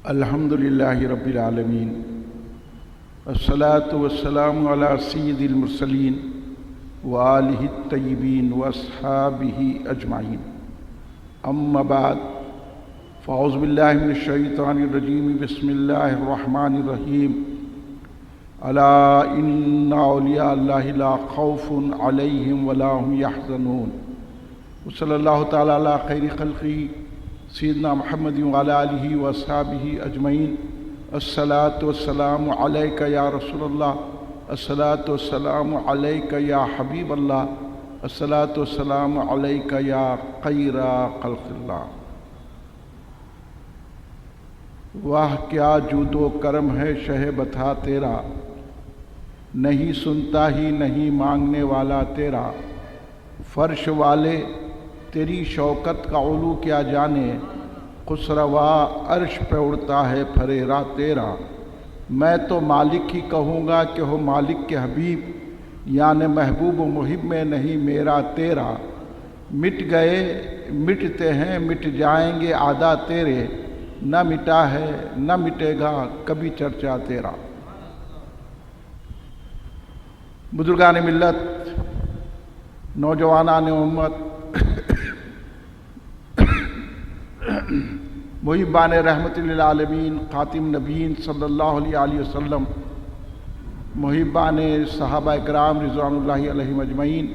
الحمدللہ رب العالمین الصلاۃ والسلام علی سید المرسلین وآلہ الطیبین واصحابہ اجمعین اما بعد فاعوذ باللہ من الشیطان الرجیم بسم اللہ الرحمن الرحیم الا ان اولیاء اللہ لا خوف علیہم ولا هم یحزنون وصلی اللہ تعالی علی خیر خلقہ سیدنا محمد وعلی آلہ واصحابہ اجمعین الصلاۃ والسلام علیک یا رسول اللہ الصلاۃ والسلام علیک یا حبیب اللہ الصلاۃ والسلام علیک یا خیر خلق اللہ۔ واہ کیا جود و کرم ہے شہ بتا تیرا، نہیں سنتا ہی نہیں مانگنے والا تیرا، فرش والے تیری شوکت کا علو کیا جانے، خسروا عرش پہ اڑتا ہے پھریرا تیرا۔ میں تو مالک ہی کہوں گا کہ ہو مالک کے حبیب، یعنی محبوب و محب میں نہیں میرا تیرا۔ مٹ گئے مٹتے ہیں مٹ جائیں گے عادا تیرے، نہ مٹا ہے نہ مٹے گا کبھی چرچا تیرا۔ بزرگان ملت، نوجوانان امت، محبان رحمت للعالمین خاتم نبیین صلی اللہ علیہ وسلم، محبان صحابہ اکرام رضوان اللہ علیہم اجمعین،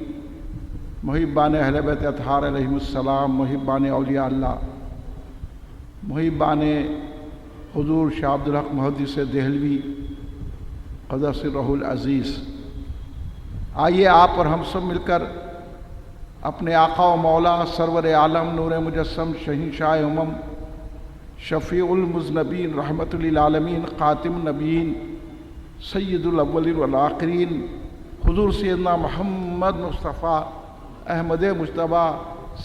محبان اہل بیت اطہار علیہم السلام، محبان اولیاء اللہ، محبان حضور شاہ عبدالحق محدث دہلوی قدس سرہ العزیز، آئیے آپ اور ہم سب مل کر اپنے آقا و مولا سرور عالم نور مجسم شہنشاہ امم شفیع المذنبین رحمت للعالمین خاتم النبیین سید الاولین والآخرین حضور سیدنا محمد مصطفیٰ احمد مجتبیٰ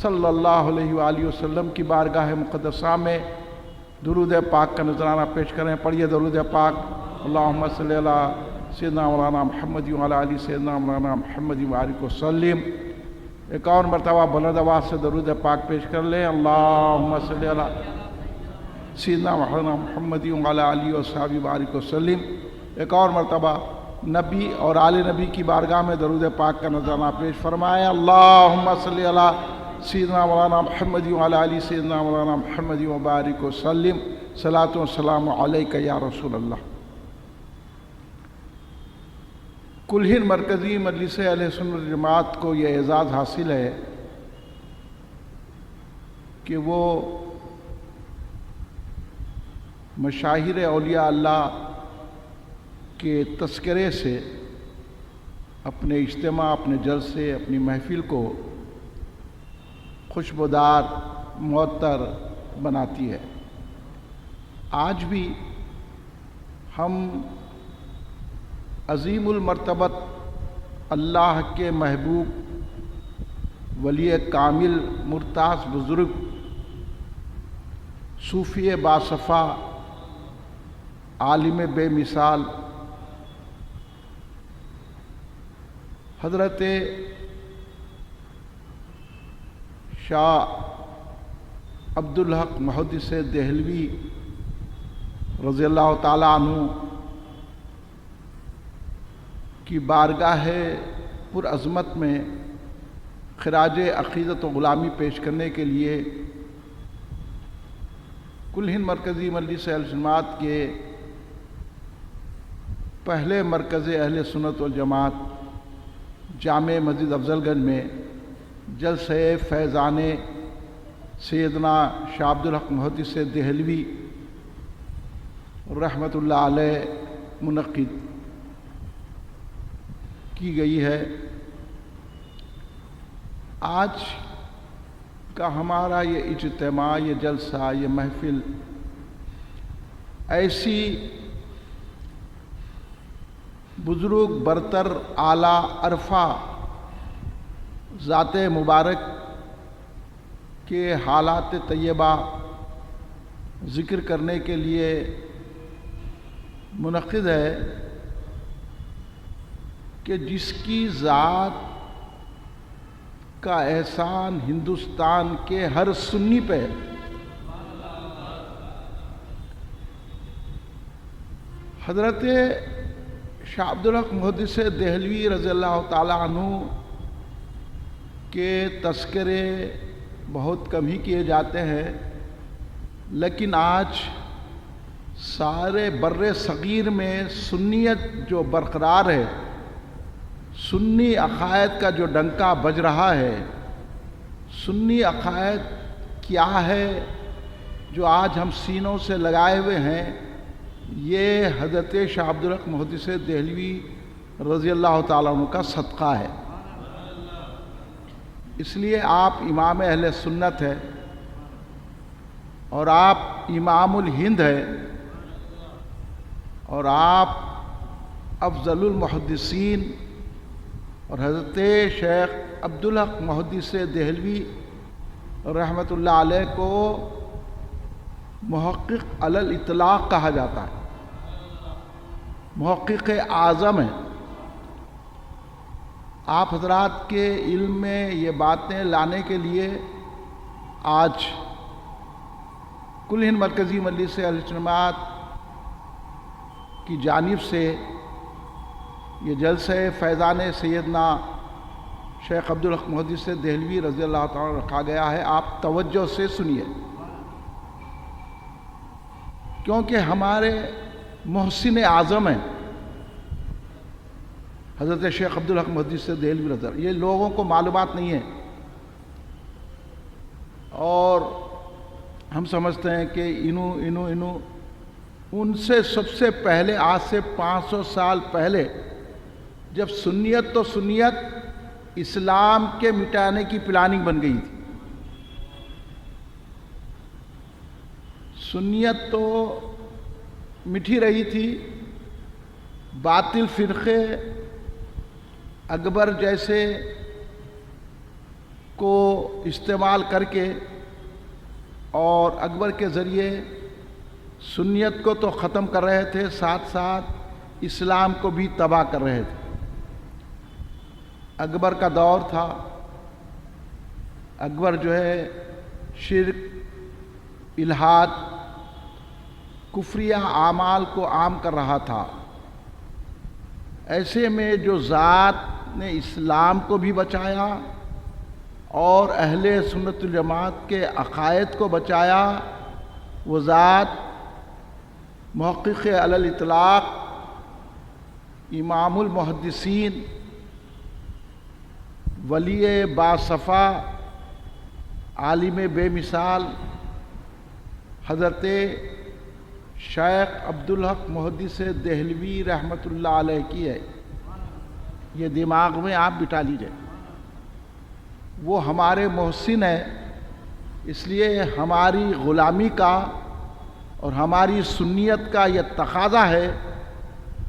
صلی اللہ علیہ وآلہ وسلم کی بارگاہ مقدسہ میں درود پاک کا نذرانہ پیش کریں۔ پڑھیے درود پاک۔ اللہم صلی علی سیدنا مولانا محمد وعلی آلہ سیدنا مولانا محمد وبارک وسلم۔ ایک اور مرتبہ بلند آواز سے درود پاک پیش کر لیں۔ اللہم صلی علی سیدنا مولانا محمد وعلی آلہ وصحبہ وبارک وسلم۔ ایک اور مرتبہ نبی اور آل نبی کی بارگاہ میں درود پاک کا نذرانہ پیش فرمائیں۔ اللہم صلی علی سیدنا مولانا محمد وعلی آلہ سیدنا مولانا محمد وبارک وسلم۔ صلاۃ و سلام علیک یا رسول اللہ۔ کلہن مرکزی مجلس اہل سنت جماعت کو یہ اعزاز حاصل ہے کہ وہ مشاہیر اولیاء اللہ کے تذکرے سے اپنے اجتماع، اپنے جلسے، اپنی محفل کو خوشبودار معطر بناتی ہے۔ آج بھی ہم عظیم المرتبت اللہ کے محبوب ولی کامل مرتاض بزرگ صوفی باصفا عالم بے مثال حضرت شاہ عبدالحق محدث دہلوی رضی اللہ تعالیٰ عنہ کی بارگاہ پر عظمت میں خراج عقیدت و غلامی پیش کرنے کے لیے کلہن مرکزی مجلس اہل جماعت کے پہلے مرکز اہل سنت والجماعت جامع مسجد افضل گنج میں جلسہ فیضان سیدنا شاہ عبدالحق محدث دہلوی رحمت اللہ علیہ منعقد کی گئی ہے۔ آج کا ہمارا یہ اجتماع، یہ جلسہ، یہ محفل ایسی بزرگ برتر اعلیٰ عرفہ ذات مبارک کے حالات طیبہ ذکر کرنے کے لیے منعقد ہے کہ جس کی ذات کا احسان ہندوستان کے ہر سنی پہ حضرت شاہ عبدالحق محدث دہلوی رضی اللہ تعالیٰ عنہ کے تذکرے بہت کم ہی کیے جاتے ہیں، لیکن آج سارے بر صغیر میں سنیت جو برقرار ہے، سنی عقائد کا جو ڈنکا بج رہا ہے، سنی عقائد کیا ہے جو آج ہم سینوں سے لگائے ہوئے ہیں، یہ حضرت شاہ عبدالحق محدث دہلوی رضی اللہ تعالیٰ عنہ کا صدقہ ہے۔ اس لیے آپ امام اہل سنت ہے اور آپ امام الہند ہے اور آپ افضل المحدثین اور حضرت شیخ عبدالحق محدث دہلوی رحمۃ اللہ علیہ کو محقق علی الاطلاق کہا جاتا ہے، محقق اعظم ہے۔ آپ حضرات کے علم میں یہ باتیں لانے کے لیے آج کل ہند مرکزی مجلس اہل سنت کی جانب سے یہ جلسہ فیضان سیدنا شیخ عبدالحق محدث دہلوی رضی اللہ تعالیٰ رکھا گیا ہے۔ آپ توجہ سے سنیے، کیونکہ ہمارے محسن اعظم ہیں حضرت شیخ عبدالحق محدث دہلوی رضی اللہ، یہ لوگوں کو معلومات نہیں ہے اور ہم سمجھتے ہیں کہ انہوں ان سے سب سے پہلے، آج سے 500 سال پہلے، جب سنیت تو سنیت اسلام کے مٹانے کی پلاننگ بن گئی تھی، سنیت تو مٹھی رہی تھی، باطل فرقے اکبر جیسے کو استعمال کر کے اور اکبر کے ذریعے سنیت کو تو ختم کر رہے تھے، ساتھ ساتھ اسلام کو بھی تباہ کر رہے تھے۔ اکبر کا دور تھا، اکبر جو ہے شرک، الحاد، کفریہ اعمال کو عام کر رہا تھا۔ ایسے میں جو ذات نے اسلام کو بھی بچایا اور اہل سنت الجماعت کے عقائد کو بچایا، وہ ذات محقق علی الاطلاق، امام المحدثین، ولی باصفا، عالم بے مثال حضرت شیخ عبدالحق محدث دہلوی رحمۃ اللہ علیہ کی ہے۔ یہ دماغ میں آپ بٹھا لیجئے، وہ ہمارے محسن ہیں، اس لیے ہماری غلامی کا اور ہماری سنیت کا یہ تقاضا ہے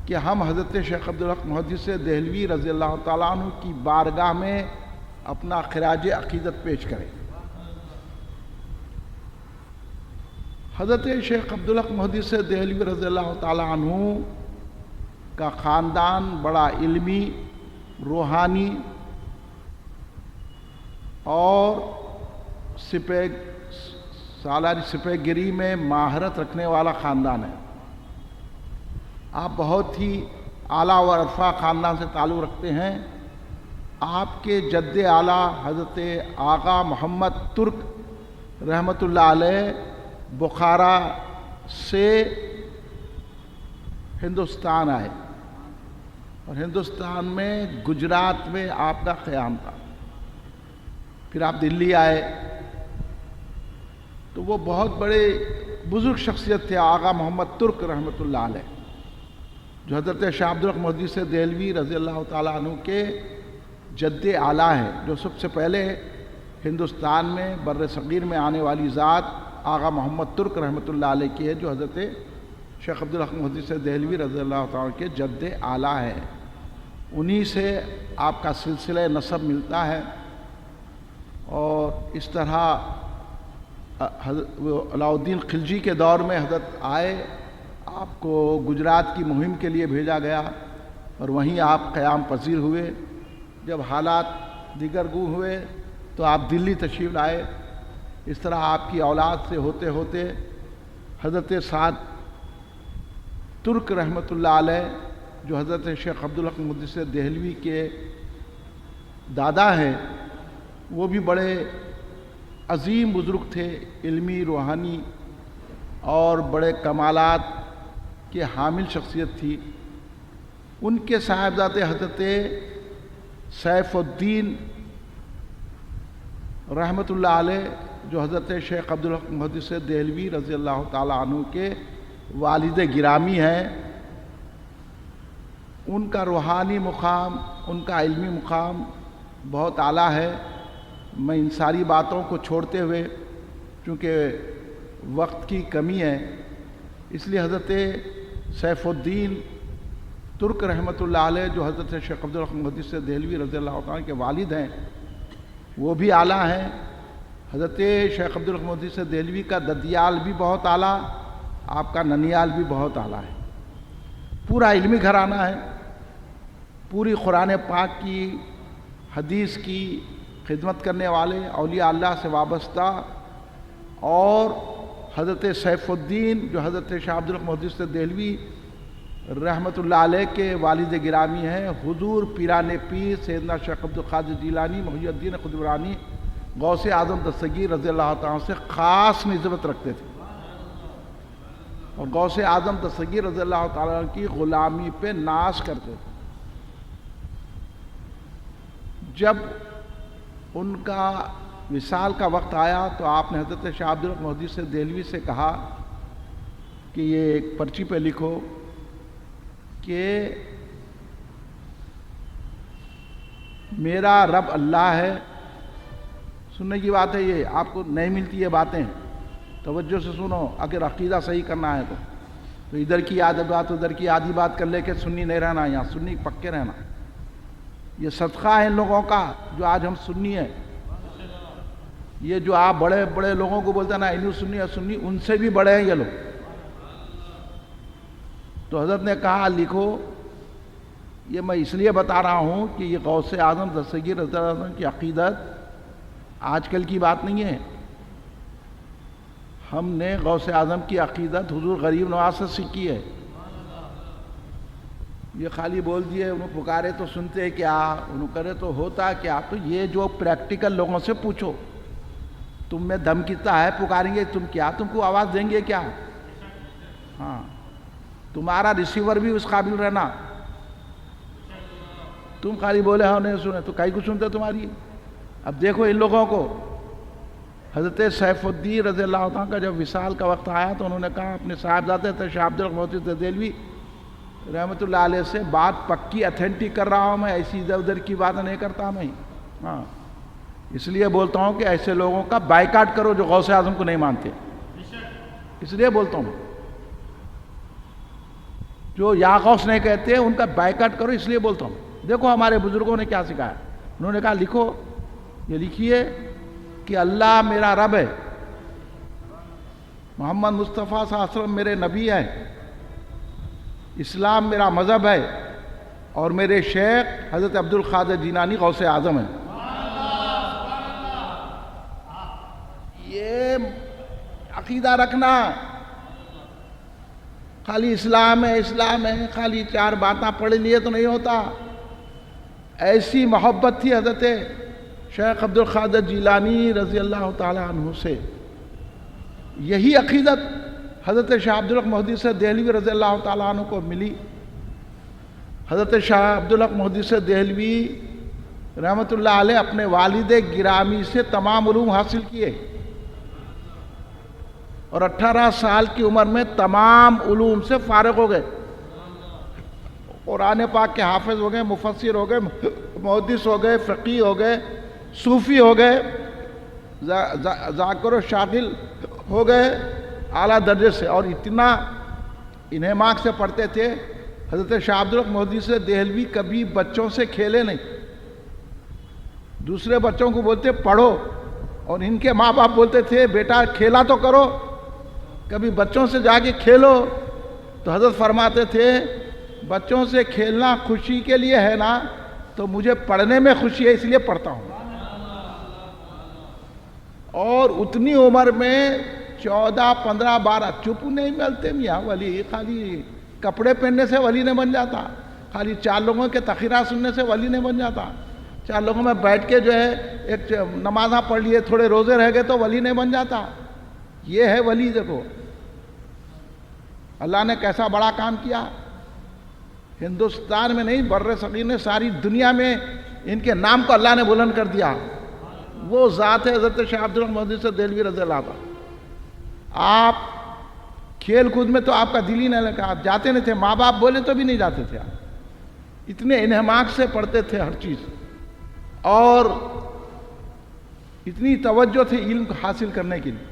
کہ ہم حضرت شیخ عبدالحق محدث دہلوی رضی اللہ تعالیٰ عنہ کی بارگاہ میں اپنا خراج عقیدت پیش کریں۔ حضرت شیخ عبدالحق محدث دہلوی رضی اللہ تعالیٰ عنہ کا خاندان بڑا علمی، روحانی اور سالاری سپہ گری میں مہارت رکھنے والا خاندان ہے۔ آپ بہت ہی اعلیٰ و عرفہ خاندان سے تعلق رکھتے ہیں۔ آپ کے جد اعلیٰ حضرت آغا محمد ترک رحمۃ اللہ علیہ بخارا سے ہندوستان آئے اور ہندوستان میں گجرات میں آپ کا قیام تھا، پھر آپ دلی آئے۔ تو وہ بہت بڑے بزرگ شخصیت تھے آغا محمد ترک رحمۃ اللہ علیہ، جو حضرت شاہ عبدالحق محدث دہلوی رضی اللہ تعالیٰ عنہ کے جد اعلیٰ ہیں، جو سب سے پہلے ہندوستان میں بر صغیر میں آنے والی ذات آغا محمد ترک رحمۃ اللہ علیہ کی ہے، جو حضرت شیخ عبدالحق محدث دہلوی رضی اللہ تعالیٰ کے جد اعلیٰ ہیں۔ انہی سے آپ کا سلسلہ نسب ملتا ہے اور اس طرح علاء الدین خلجی کے دور میں حضرت آئے، آپ کو گجرات کی مہم کے لیے بھیجا گیا اور وہیں آپ قیام پذیر ہوئے۔ جب حالات دیگر گو ہوئے تو آپ دلی تشریف لائے۔ اس طرح آپ کی اولاد سے ہوتے ہوتے حضرت سعد ترک رحمۃ اللہ علیہ جو حضرت شیخ عبدالحق محدث دہلوی کے دادا ہیں، وہ بھی بڑے عظیم بزرگ تھے، علمی، روحانی اور بڑے کمالات کے حامل شخصیت تھی۔ ان کے صاحبزادے حضرت سیف الدین رحمۃ اللہ علیہ جو حضرت شیخ عبدالحق محدث دہلوی رضی اللہ تعالیٰ عنہ کے والد گرامی ہیں، ان کا روحانی مقام، ان کا علمی مقام بہت اعلیٰ ہے۔ میں ان ساری باتوں کو چھوڑتے ہوئے، چونکہ وقت کی کمی ہے، اس لیے حضرت سیف الدین ترک رحمۃ اللہ علیہ جو حضرت شیخ عبدالحق محدث دہلوی رضی اللہ تعالیٰ کے والد ہیں، وہ بھی اعلیٰ ہیں۔ حضرت شیخ عبدالحق محدث دہلوی کا ددیال بھی بہت اعلیٰ، آپ کا ننیال بھی بہت اعلیٰ ہے۔ پورا علمی گھرانہ ہے، پوری قرآن پاک کی، حدیث کی خدمت کرنے والے، اولیاء اللہ سے وابستہ، اور حضرت سیف الدین جو حضرت شاہ عبدالحق محدث دہلوی رحمۃ اللہ علیہ کے والد گرامی ہیں، حضور پیران پیر سیدنا شیخ عبدالقادر جیلانی محی الدین قطبرانی غوث اعظم دستگیر رضی اللہ تعالیٰ سے خاص نسبت رکھتے تھے، اور غوث اعظم دستگیر رضی اللہ تعالیٰ کی غلامی پہ ناز کرتے تھے۔ جب ان کا وصال کا وقت آیا تو آپ نے حضرت شاہ عبدالحق محدث دہلوی سے کہا کہ یہ ایک پرچی پہ لکھو کہ میرا رب اللہ ہے۔ سننے کی بات ہے، یہ آپ کو نہیں ملتی یہ باتیں، توجہ سے سنو اگر عقیدہ صحیح کرنا ہے تو ادھر کی آدھی بات ادھر کی آدھی بات کر لے کے سنی نہیں رہنا، یہاں سنی پکے رہنا۔ یہ صدقہ ہے ان لوگوں کا جو آج ہم سنی ہیں۔ یہ جو آپ بڑے بڑے لوگوں کو بولتے ہیں نا انہوں سنی اور سنی، ان سے بھی بڑے ہیں یہ لوگ۔ تو حضرت نے کہا لکھو، یہ میں اس لیے بتا رہا ہوں کہ یہ غوث اعظم دستگیر رضی اللہ عنہ کی عقیدت آج کل کی بات نہیں ہے۔ ہم نے غوث اعظم کی عقیدت حضور غریب نواز سے سیکھی ہے۔ یہ خالی بول دیے، انہوں پکارے تو سنتے کیا، انہوں کرے تو ہوتا کیا؟ تو یہ جو پریکٹیکل لوگوں سے پوچھو، تم میں دم کتنا ہے، پکاریں گے تم کیا، تم کو آواز دیں گے کیا؟ ہاں، تمہارا ریسیور بھی اس قابل رہنا۔ تم خالی بولے ہاں نہیں سنے تو کئی کو سنتے تمہاری۔ اب دیکھو ان لوگوں کو، حضرت سیف الدین رضی اللہ عنہ کا جب وصال کا وقت آیا تو انہوں نے کہا اپنے صاحبزادے تھے شاہ عبدالحق محدث دہلوی رحمۃ اللہ علیہ سے بات پکی اتھینٹک کر رہا ہوں میں، ایسی ادھر ادھر کی بات نہیں کرتا میں۔ ہاں، اس لیے بولتا ہوں کہ ایسے لوگوں کا بائیکاٹ کرو جو غوث اعظم کو نہیں مانتے، اس لیے بولتا ہوں۔ جو یا غوث نہیں کہتے ان کا بائیکاٹ کرو، اس لیے بولتا ہوں۔ دیکھو ہمارے بزرگوں نے کیا سکھایا، انہوں نے کہا لکھو، یہ لکھیے کہ اللہ میرا رب ہے، محمد مصطفیٰ صلی اللہ علیہ وسلم میرے نبی ہیں، اسلام میرا مذہب ہے، اور میرے شیخ حضرت عبدالقادر جیلانی غوث اعظم ہیں۔ یہ عقیدہ رکھنا، خالی اسلام ہے اسلام ہے، خالی چار باتیں پڑھ لیے تو نہیں ہوتا۔ ایسی محبت تھی حضرت شیخ عبدالقادر جیلانی رضی اللہ تعالیٰ عنہ سے، یہی عقیدت حضرت شاہ عبدالحق محدث دہلوی رضی اللہ تعالیٰ عنہ کو ملی۔ حضرت شاہ عبدالحق محدث دہلوی رحمۃ اللہ علیہ اپنے والد گرامی سے تمام علوم حاصل کیے، اور 18 سال کی عمر میں تمام علوم سے فارغ ہو گئے۔ قرآن پاک کے حافظ ہو گئے، مفسر ہو گئے، محدث ہو گئے، فقی ہو گئے، صوفی ہو گئے، ذاکر و شاغل ہو گئے اعلیٰ درجے سے، اور اتنا انہماک سے پڑھتے تھے۔ حضرت شاہ عبدالحق محدث دہلوی کبھی بچوں سے کھیلے نہیں، دوسرے بچوں کو بولتے پڑھو، اور ان کے ماں باپ بولتے تھے بیٹا کھیلا تو کرو، کبھی بچوں سے جا کے کھیلو۔ تو حضرت فرماتے تھے بچوں سے کھیلنا خوشی کے لیے ہے نا، تو مجھے پڑھنے میں خوشی ہے اس لیے پڑھتا ہوں۔ اور اتنی عمر میں 14 15 12 چپ نہیں ملتے میاں ولی، خالی کپڑے پہننے سے ولی نہیں بن جاتا، خالی 4 لوگوں کے تقریرات سننے سے ولی نہیں بن جاتا، 4 لوگوں میں بیٹھ کے جو ہے ایک نمازاں پڑھ لیے، تھوڑے روزے رہ گئے تو ولی نہیں بن جاتا۔ یہ ہے ولی۔ دیکھو اللہ نے کیسا بڑا کام کیا، ہندوستان میں نہیں بر صغیر نے ساری دنیا میں ان کے نام کو اللہ نے بلند کر دیا۔ وہ ذات ہے حضرت شیخ عبدالحق محدث دہلوی رضی اللہ عنہ۔ آپ کھیل کود میں تو آپ کا دل ہی نہیں لگا، آپ جاتے نہیں تھے، ماں باپ بولے تو بھی نہیں جاتے تھے آپ، اتنے انہماک سے پڑھتے تھے ہر چیز، اور اتنی توجہ تھی علم کو حاصل کرنے کے لیے،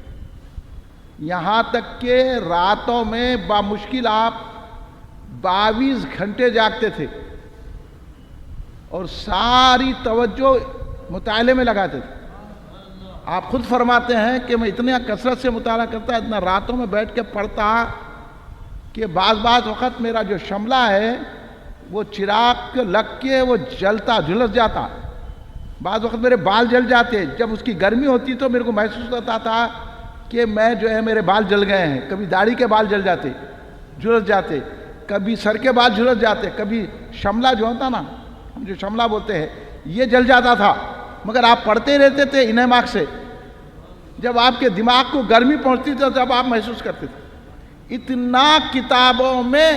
یہاں تک کہ راتوں میں بامشکل آپ 22 گھنٹے جاگتے تھے اور ساری توجہ مطالعے میں لگاتے تھے۔ آپ خود فرماتے ہیں کہ میں اتنا کثرت سے مطالعہ کرتا، اتنا راتوں میں بیٹھ کے پڑھتا کہ بعض وقت میرا جو شملہ ہے وہ چراغ لگ کے وہ جلتا جھلس جاتا، بعض وقت میرے بال جل جاتے، جب اس کی گرمی ہوتی تو میرے کو محسوس ہوتا تھا کہ میں جو ہے میرے بال جل گئے ہیں، کبھی داڑھی کے بال جل جاتے، جھلس جاتے، کبھی سر کے بال جھلس جاتے، کبھی شملہ جو ہوتا نا، ہم جو شملہ بولتے ہیں، یہ جل جاتا تھا، مگر آپ پڑھتے رہتے تھے انہماک سے، جب آپ کے دماغ کو گرمی پہنچتی تھی تب آپ محسوس کرتے تھے، اتنا کتابوں میں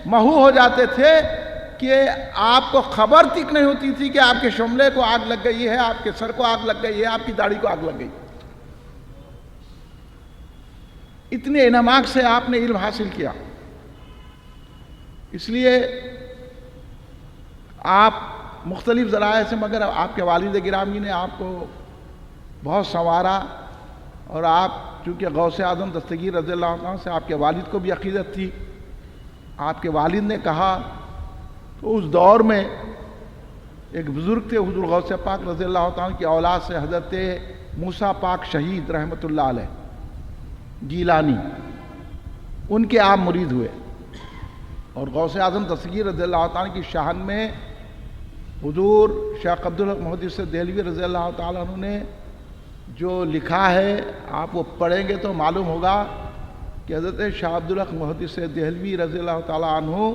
محو ہو جاتے تھے کہ آپ کو خبر تک نہیں ہوتی تھی کہ آپ کے شملے کو آگ لگ گئی ہے، آپ کے سر کو آگ لگ گئی ہے، آپ کی داڑھی کو آگ لگ گئی، اتنے انہماک سے آپ نے علم حاصل کیا۔ اس لیے آپ مختلف ذرائع سے، مگر آپ کے والد گرامی نے آپ کو بہت سنوارا، اور آپ چونکہ غوث اعظم دستگیر رضی اللہ عنہ سے آپ کے والد کو بھی عقیدت تھی، آپ کے والد نے کہا تو اس دور میں ایک بزرگ تھے حضور غوث پاک رضی اللہ عنہ کی اولاد سے، حضرت موسیٰ پاک شہید رحمۃ اللہ علیہ گیلانی، ان کے آپ مرید ہوئے، اور غوث اعظم دستگیر رضی اللہ عنہ کی شان میں حضور شیخ عبدالحق محدث دہلوی رضی اللہ تعالیٰ عنہ نے جو لکھا ہے، آپ وہ پڑھیں گے تو معلوم ہوگا کہ حضرت شیخ عبدالحق محدث دہلوی رضی اللہ تعالیٰ عنہ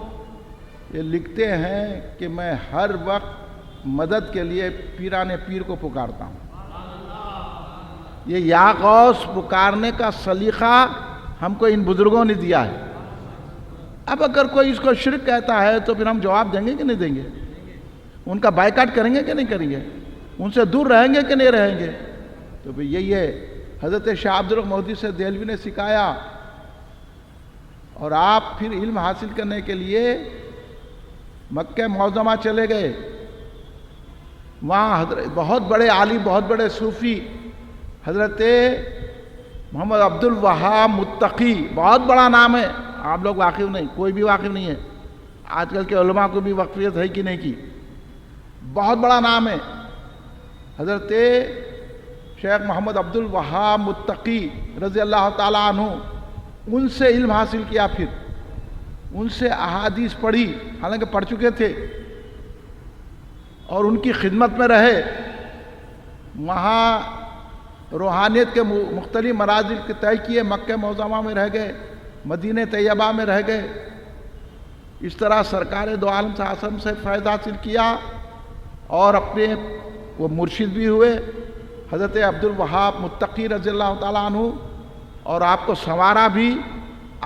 یہ لکھتے ہیں کہ میں ہر وقت مدد کے لیے پیران پیر کو پکارتا ہوں۔ یہ یا غوث پکارنے کا سلیقہ ہم کو ان بزرگوں نے دیا ہے۔ اب اگر کوئی اس کو شرک کہتا ہے تو پھر ہم جواب دیں گے کہ نہیں دیں گے؟ ان کا بائیکاٹ کریں گے کہ نہیں کریں گے؟ ان سے دور رہیں گے کہ نہیں رہیں گے؟ تو پھر یہی ہے حضرت شیخ عبدالحق محدث دہلوی نے سکھایا، اور آپ پھر علم حاصل کرنے کے لیے مکہ معظمہ چلے گئے، وہاں بہت بڑے عالم، بہت بڑے صوفی حضرت محمد عبد الوہاب متقی، بہت بڑا نام ہے، آپ لوگ واقف نہیں، کوئی بھی واقف نہیں ہے، آج کل کے علماء کو بھی واقفیت ہے کہ نہیں کی، بہت بڑا نام ہے حضرت شیخ محمد عبد الوہاب متقی رضی اللہ تعالیٰ عنہ، ان سے علم حاصل کیا، پھر ان سے احادیث پڑھی، حالانکہ پڑھ چکے تھے، اور ان کی خدمت میں رہے، وہاں روحانیت کے مختلف منازل کے طے کیے، مکہ معظمہ میں رہ گئے، مدینہ طیبہ میں رہ گئے، اس طرح سرکار دو عالم صلی اللہ علیہ وسلم سے فیض حاصل کیا، اور اپنے وہ مرشد بھی ہوئے حضرت عبد الوہاب متقی رضی اللہ تعالیٰ عنہ، اور آپ کو سنوارا بھی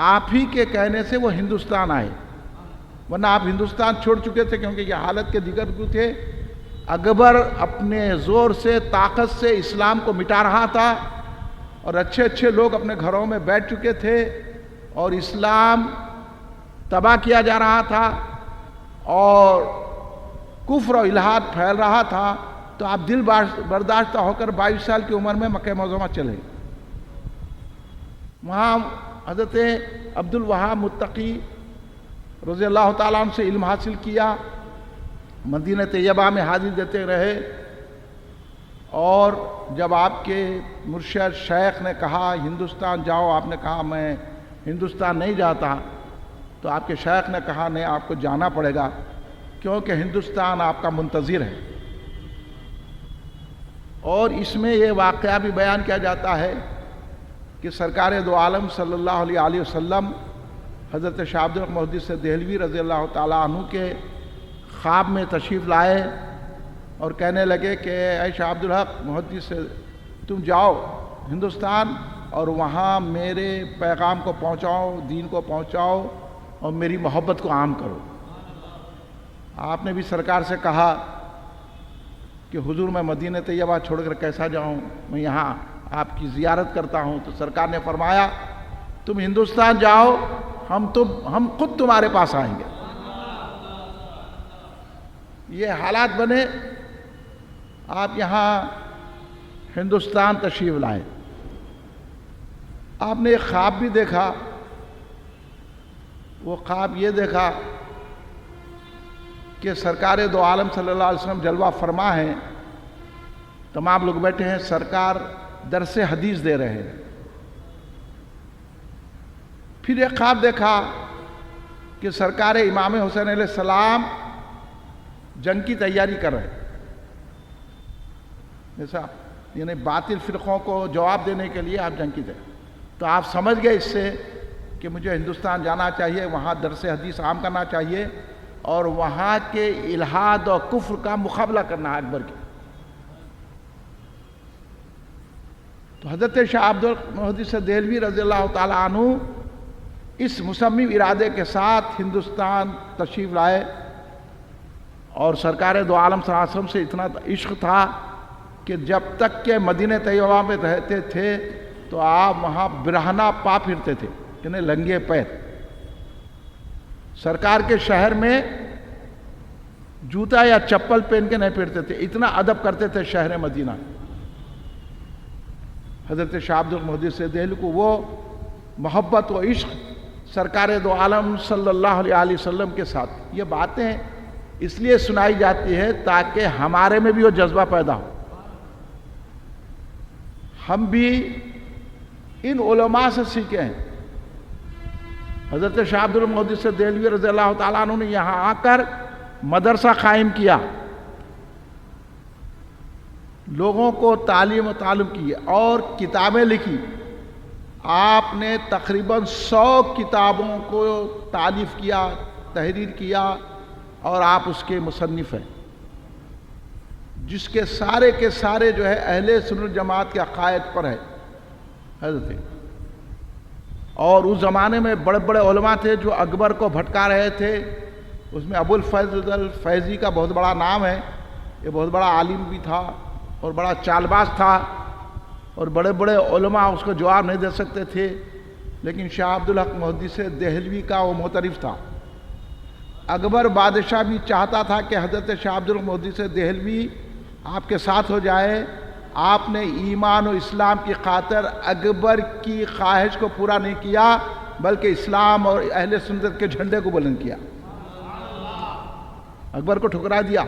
آپ ہی کے کہنے سے وہ ہندوستان آئے، ورنہ آپ ہندوستان چھوڑ چکے تھے، کیونکہ یہ حالت کے دیگر کو تھے، اکبر اپنے زور سے طاقت سے اسلام کو مٹا رہا تھا، اور اچھے اچھے لوگ اپنے گھروں میں بیٹھ چکے تھے، اور اسلام تباہ کیا جا رہا تھا، اور کفر و الحاد پھیل رہا تھا، تو آپ دل برداشتہ ہو کر 22 سال کی عمر میں مکہ معظمہ چلے، وہاں حضرت عبد الوہاب متقی رضی اللہ تعالیٰ عنہ سے علم حاصل کیا، مدینہ طیبہ میں حاضر دیتے رہے، اور جب آپ کے مرشد شیخ نے کہا ہندوستان جاؤ، آپ نے کہا میں ہندوستان نہیں جاتا، تو آپ کے شیخ نے کہا نہیں، آپ کو جانا پڑے گا، کیونکہ ہندوستان آپ کا منتظر ہے۔ اور اس میں یہ واقعہ بھی بیان کیا جاتا ہے کہ سرکار دو عالم صلی اللہ علیہ وسلم حضرت شاہ عبدالحق محدث دہلوی رضی اللہ تعالیٰ عنہ کے خواب میں تشریف لائے اور کہنے لگے کہ اے شاہ عبدالحق محدث تم جاؤ ہندوستان اور وہاں میرے پیغام کو پہنچاؤ، دین کو پہنچاؤ اور میری محبت کو عام کرو۔ آپ نے بھی سرکار سے کہا کہ حضور میں مدینہ طیبہ چھوڑ کر کیسا جاؤں، میں یہاں آپ کی زیارت کرتا ہوں۔ تو سرکار نے فرمایا تم ہندوستان جاؤ، ہم خود تمہارے پاس آئیں گے۔ یہ حالات بنے، آپ یہاں ہندوستان تشریف لائے۔ آپ نے ایک خواب بھی دیکھا، وہ خواب یہ دیکھا کہ سرکار دو عالم صلی اللہ علیہ وسلم جلوہ فرما ہیں، تمام لوگ بیٹھے ہیں، سرکار درس حدیث دے رہے ہیں۔ پھر ایک خواب دیکھا کہ سرکار امام حسین علیہ السلام جنگ کی تیاری کر رہے ہیں، جیسا یعنی باطل فرقوں کو جواب دینے کے لیے آپ جنگ کی تیاری۔ تو آپ سمجھ گئے اس سے کہ مجھے ہندوستان جانا چاہیے، وہاں درس حدیث عام کرنا چاہیے اور وہاں کے الحاد اور کفر کا مقابلہ کرنا ہے اکبر کی۔ تو حضرت شاہ عبدالحق محدث دہلوی رضی اللہ تعالیٰ عنہ اس مصمم ارادے کے ساتھ ہندوستان تشریف لائے، اور سرکار دو عالم صلی اللہ علیہ وسلم سے اتنا عشق تھا کہ جب تک کہ مدینہ طیبہ میں رہتے تھے تو آپ وہاں برہنہ پا پھرتے تھے، یعنی لنگے پیر۔ سرکار کے شہر میں جوتا یا چپل پہن کے نہیں پھرتے تھے، اتنا ادب کرتے تھے شہر مدینہ۔ حضرت شاہ عبدالحق محدث دہلوی کو وہ محبت و عشق سرکار دو عالم صلی اللہ علیہ وسلم کے ساتھ، یہ باتیں اس لیے سنائی جاتی ہے تاکہ ہمارے میں بھی وہ جذبہ پیدا ہو، ہم بھی ان علماء سے سیکھیں ہیں۔ حضرت شاہ عبدالحق محدث دہلوی رضی اللہ تعالیٰ عنہ نے یہاں آ کر مدرسہ قائم کیا، لوگوں کو تعلیم و تعلم کی اور کتابیں لکھی۔ آپ نے تقریباً 100 کتابوں کو تالیف کیا، تحریر کیا، اور آپ اس کے مصنف ہیں، جس کے سارے جو ہے اہل سنت جماعت کے عقائد پر ہے حضرت۔ اور اس زمانے میں بڑے بڑے علماء تھے جو اکبر کو بھٹکا رہے تھے، اس میں ابو الفضل الفیضی کا بہت بڑا نام ہے، یہ بہت بڑا عالم بھی تھا اور بڑا چال باز تھا، اور بڑے بڑے علماء اس کو جواب نہیں دے سکتے تھے، لیکن شاہ عبدالحق محدث دہلوی کا وہ معترف تھا۔ اکبر بادشاہ بھی چاہتا تھا کہ حضرت شاہ عبدالحق محدث دہلوی آپ کے ساتھ ہو جائے۔ آپ نے ایمان و اسلام کی خاطر اکبر کی خواہش کو پورا نہیں کیا، بلکہ اسلام اور اہل سنت کے جھنڈے کو بلند کیا، اکبر کو ٹھکرا دیا۔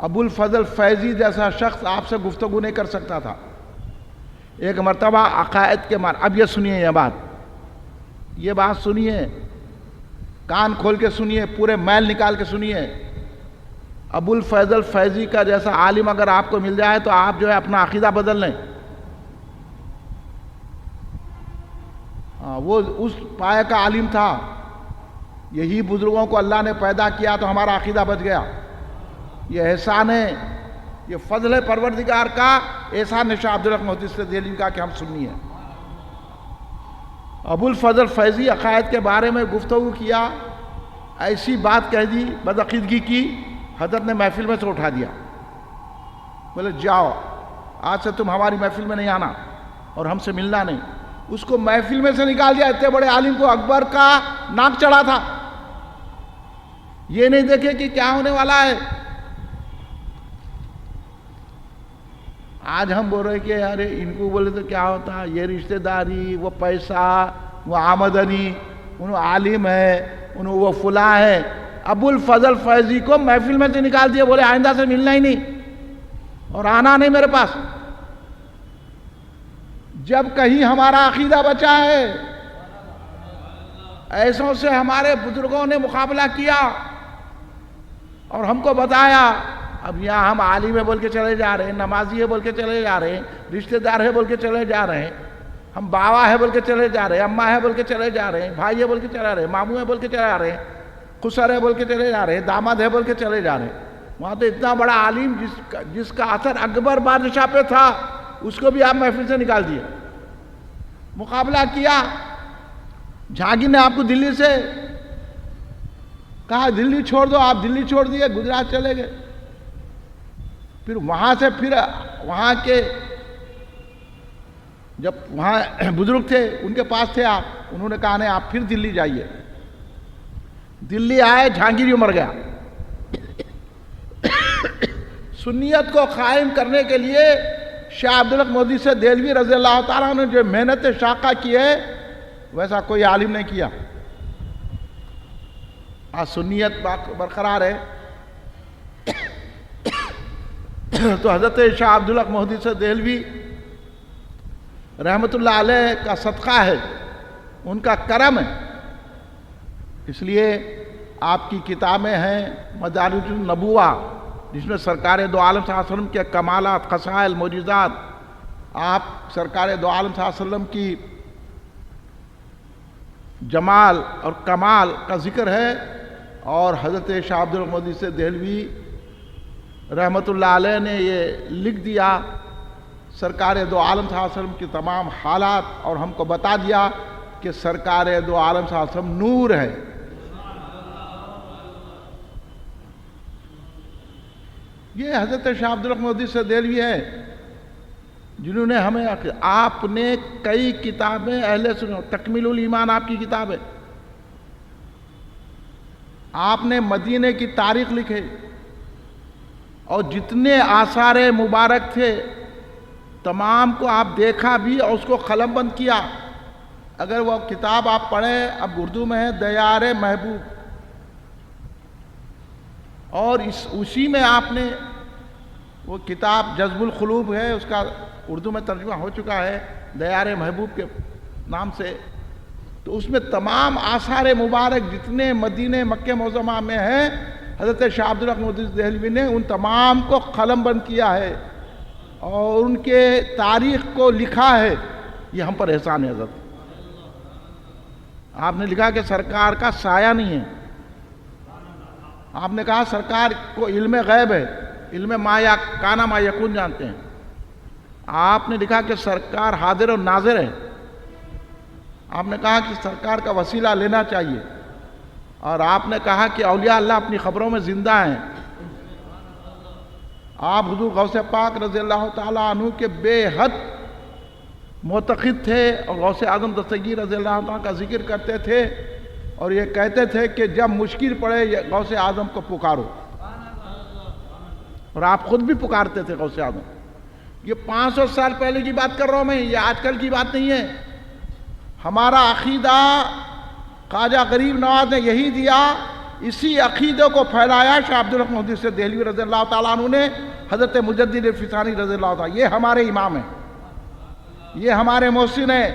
ابو الفضل فیضی جیسا شخص آپ سے گفتگو نہیں کر سکتا تھا۔ ایک مرتبہ عقائد کے اب یہ سنیے، یہ بات سنیے، کان کھول کے سنیے، پورے میل نکال کے سنیے۔ ابو الفضل فیضی کا جیسا عالم اگر آپ کو مل جائے تو آپ جو ہے اپنا عقیدہ بدل لیں۔ وہ اس پائے کا عالم تھا، یہی بزرگوں کو اللہ نے پیدا کیا تو ہمارا عقیدہ بچ گیا۔ یہ احسان ہے، یہ فضل ہے پروردگار کا، احسان ہے شاہ عبدالحق محدث دہلوی کا کہ ہم سنی ہیں۔ ابو الفضل فیضی عقائد کے بارے میں گفتگو کیا، ایسی بات کہہ دی، بدعقیدگی کی، حضرت نے محفل میں سے اٹھا دیا، بولے جاؤ آج سے تم ہماری محفل میں نہیں آنا اور ہم سے ملنا نہیں۔ اس کو محفل میں سے نکال دیا۔ اتنے بڑے عالم کو اکبر کا ناک چڑھا تھا، یہ نہیں دیکھے کہ کیا ہونے والا ہے۔ آج ہم بول رہے کہ ارے ان کو بولے تو کیا ہوتا، یہ رشتہ داری، وہ پیسہ، وہ آمدنی، انہوں عالم ہے، انہوں وہ فلاں ہے۔ ابو الفضل فیضی کو محفل میں سے نکال دیا، بولے آئندہ سے ملنا ہی نہیں اور آنا نہیں میرے پاس۔ جب کہیں ہمارا عقیدہ بچا ہے، ایسوں سے ہمارے بزرگوں نے مقابلہ کیا اور ہم کو بتایا۔ اب یہاں ہم عالم ہے بول کے چلے جا رہے ہیں، نمازی ہے بول کے چلے جا رہے ہیں، رشتہ دار ہے بول کے چلے جا رہے ہیں۔ ہم باوا ہے بول کے چلے جا رہے ہیں، اماں ہے بول کے چلے جا رہے ہیں، بھائی ہے بول کے چلے آ رہے ہیں، ماموں ہے بول کے چلے آ رہے ہیں، خسر ہے بول کے چلے جا رہے ہیں، داماد ہے بول کے چلے جا رہے ہیں۔ وہاں تو اتنا بڑا عالم جس کا اثر اکبر بادشاہ پہ تھا، اس کو بھی آپ محفل سے نکال دیے، مقابلہ کیا۔ جہانگیر نے آپ کو دلی سے کہا دلی چھوڑ دو، آپ دلی چھوڑ دیے، گجرات چلے گئے۔ پھر وہاں سے وہاں کے جب وہاں بزرگ تھے ان کے پاس تھے آپ، انہوں نے کہا نہیں آپ پھر دلی جائیے۔ دلی آئے، جہانگیر مر گیا۔ سنیت کو قائم کرنے کے لیے شاہ عبدالحق مودودی سے دہلوی رضی اللہ تعالیٰ نے جو محنت شاقہ کی ہے ویسا کوئی عالم نہیں کیا۔ آج سنیت برقرار ہے تو حضرت شاہ عبدالحق مودودی سے دہلوی رحمت اللہ علیہ کا صدقہ ہے، ان کا کرم ہے۔ اس لیے آپ کی کتابیں ہیں مدارج النبوہ، جس میں سرکار دو عالم صلی اللہ علیہ وسلم کے کمالات، خصائل، معجزات، آپ سرکار دو عالم صلی اللہ علیہ وسلم کی جمال اور کمال کا ذکر ہے، اور حضرت شاہ عبدالحق مودودی سے دہلوی رحمت اللہ علیہ نے یہ لکھ دیا سرکار دو عالم صلی اللہ علیہ وسلم کی تمام حالات، اور ہم کو بتا دیا کہ سرکار دو عالم صلی اللہ علیہ وسلم نور ہے۔ یہ حضرت شاہ عبدالحق مودودی سے دہلوی ہے جنہوں نے ہمیں، آپ نے کئی کتابیں اہل سنت، تکمیل الایمان آپ کی کتاب ہے، آپ نے مدینے کی تاریخ لکھے، اور جتنے آثار مبارک تھے تمام کو آپ دیکھا بھی اور اس کو قلم بند کیا۔ اگر وہ کتاب آپ پڑھیں، اب اردو میں ہے دیار محبوب، اور اسی میں آپ نے وہ کتاب جذب القلوب ہے، اس کا اردو میں ترجمہ ہو چکا ہے دیار محبوب کے نام سے، تو اس میں تمام آثار مبارک جتنے مدینہ مکہ معظمہ میں ہیں حضرت شاہ عبدالحق مودودی دہلوی نے ان تمام کو قلم بند کیا ہے اور ان کے تاریخ کو لکھا ہے۔ یہ ہم پر احسان ہے حضرت۔ آپ نے لکھا کہ سرکار کا سایہ نہیں ہے، آپ نے کہا سرکار کو علم غیب ہے، علم ما یا کانا ما یکون جانتے ہیں، آپ نے لکھا کہ سرکار حاضر و ناظر ہے، آپ نے کہا کہ سرکار کا وسیلہ لینا چاہیے، اور آپ نے کہا کہ اولیاء اللہ اپنی خبروں میں زندہ ہیں۔ آپ حضور غوث پاک رضی اللہ تعالیٰ عنہ کے بے حد معتقد تھے، اور غوث اعظم دستگیر رضی اللہ تعالیٰ کا ذکر کرتے تھے، اور یہ کہتے تھے کہ جب مشکل پڑے غوث اعظم کو پکارو، اور آپ خود بھی پکارتے تھے غوث اعظم۔ یہ 500 سال پہلے کی بات کر رہا ہوں میں، یہ آج کل کی بات نہیں ہے۔ ہمارا عقیدہ خواجہ غریب نواز نے یہی دیا، اسی عقیدے کو پھیلایا شاہ عبدالحق مودودی سے دہلوی رضی اللہ تعالیٰ عنہ نے، حضرت مجدد فسانی رضی اللہ تعالیٰ، یہ ہمارے امام ہیں، یہ ہمارے محسن ہیں،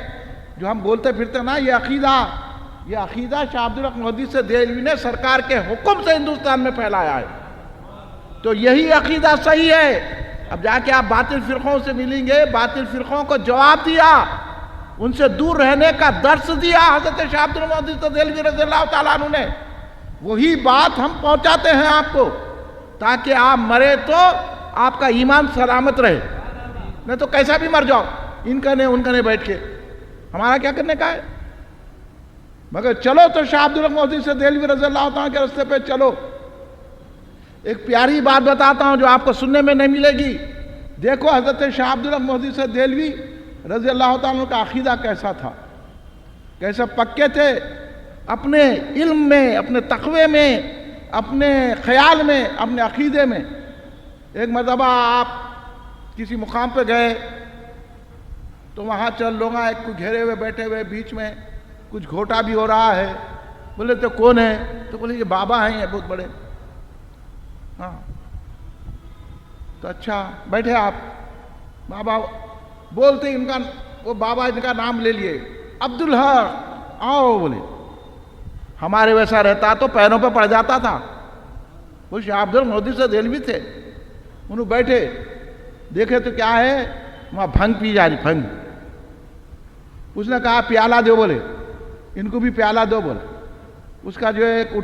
جو ہم بولتے پھرتے نا یہ عقیدہ شاہ عبدالحق مودودی سے دہلوی نے سرکار کے حکم سے ہندوستان میں پھیلایا ہے۔ تو یہی عقیدہ صحیح ہے۔ اب جا کے آپ باطل فرقوں سے ملیں گے، باطل فرقوں کو جواب دیا، ان سے دور رہنے کا درس دیا حضرت شاہ عبدالحق مودودی سے دہلوی رضی اللہ تعالیٰ عنہ نے۔ وہی بات ہم پہنچاتے ہیں آپ کو، تاکہ آپ مرے تو آپ کا ایمان سلامت رہے، نہیں تو کیسا بھی مر جاؤ، ان کا نہیں بیٹھ کے ہمارا کیا کرنے کا ہے۔ مگر چلو تو شاہ عبدالحق مودودی سے دہلوی رضی اللہ تعالیٰ کے راستے پہ چلو۔ ایک پیاری بات بتاتا ہوں جو آپ کو سننے میں نہیں ملے گی۔ دیکھو حضرت شاہ عبدالحق مودودی سے دہلوی رضی اللہ تعالیٰ کا عقیدہ کیسا تھا، کیسے پکے تھے اپنے علم میں، اپنے تقوی میں، اپنے خیال میں، اپنے عقیدے میں۔ ایک مرتبہ آپ کسی مقام پہ گئے تو وہاں چند لوگ ایک کو گھیرے ہوئے بیٹھے ہوئے، بیچ میں کچھ گھوٹا بھی ہو رہا ہے۔ بولے تو کون ہے؟ تو بولے یہ بابا ہیں، یہ بہت بڑے۔ ہاں تو اچھا بیٹھے آپ، بابا بولتے ان کا، وہ بابا ان کا نام لے لیے، عبدالحق آؤ، بولے ہمارے ویسا رہتا تو پیروں پہ پڑ جاتا تھا۔ وہ شاہ عبدالحق مودودی سے دہلوی تھے، انہوں بیٹھے دیکھے تو کیا ہے، وہاں بھنگ پی جا رہی، بھنگ اس نے کہا پیالہ دو، بولے ان کو بھی پیالہ دو، بولے اس کا جو ایک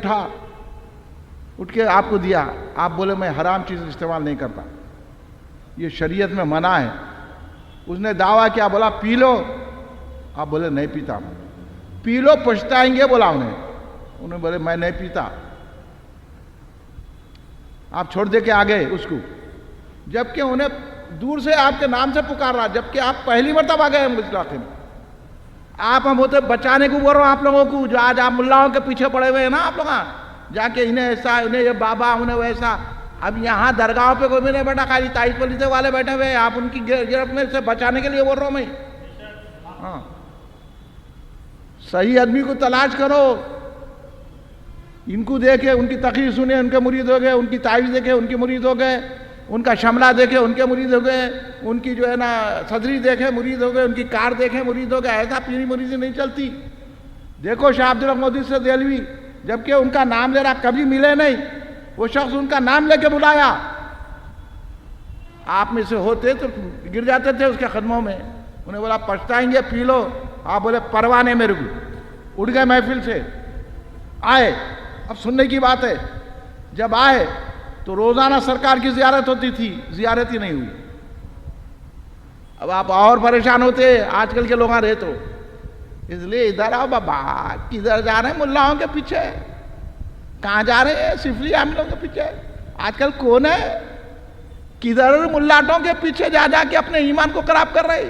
اٹھ کے آپ کو دیا، آپ بولے میں حرام چیز استعمال نہیں کرتا، یہ شریعت میں منع ہے۔ اس نے دعویٰ کیا، بولا پی لو، آپ بولے نہیں پیتا، پی لو پچھتائیں گے، بولا انہیں بولے میں نہیں پیتا، آپ چھوڑ دے کے آگئے اس کو، جبکہ انہیں دور سے آپ کے نام سے پکار رہا، جبکہ آپ پہلی مرتبہ گئے اس علاقے میں۔ آپ ہم ہوتے بچانے کو بول رہا ہوں آپ لوگوں کو، جو آج آپ ملاؤں کے پیچھے پڑے ہوئے ہیں نا آپ لوگ، جا کے انہیں ایسا، انہیں یہ بابا، انہیں ویسا۔ اب یہاں درگاہوں پہ کوئی بھی نہیں بیٹھا، خالی تائید پلیتے والے بیٹھے ہوئے ہیں، آپ ان کی گرفت میں سے بچانے کے لیے بول رہا ہوں میں۔ ہاں، صحیح آدمی کو تلاش کرو، ان کو دیکھے، ان کی تقریر سنے، ان کے مرید ہو گئے، ان کی تعویذ دیکھے، ان کے مرید ہو گئے، ان کا شملہ دیکھے، ان کے مرید ہو گئے، ان کی جو ہے نا صدری دیکھے، مرید ہو گئے، ان کی کار دیکھے، مرید ہو گئے۔ ایسا پیری مریضی نہیں چلتی۔ دیکھو شاہ عبد الحق مودودی سے دہلوی، جبکہ ان کا نام لے رہا، کبھی ملے نہیں، وہ شخص ان کا نام لے کے بلایا، آپ میں سے ہوتے تو گر جاتے تھے اس کے قدموں میں۔ انہیں بولا پچھتائیں گے، پی لو، آپ بولے پرواہ نہیں میرے کو، اٹھ گئے محفل سے، آئے۔ اب سننے کی بات ہے، جب آئے تو روزانہ سرکار کی زیارت ہوتی تھی، زیارت ہی نہیں ہوئی۔ اب آپ اور پریشان ہوتے آج کل کے لوگ رہے تو، اس لیے ادھر آؤ بابا، کدھر جا رہے ہیں ملاؤں کے پیچھے، کہاں جا رہے ہیں سفلی عاملوں کے پیچھے؟ آج کل کون ہے کدھر ملاٹوں کے پیچھے جا جا کے اپنے ایمان کو خراب کر رہے؟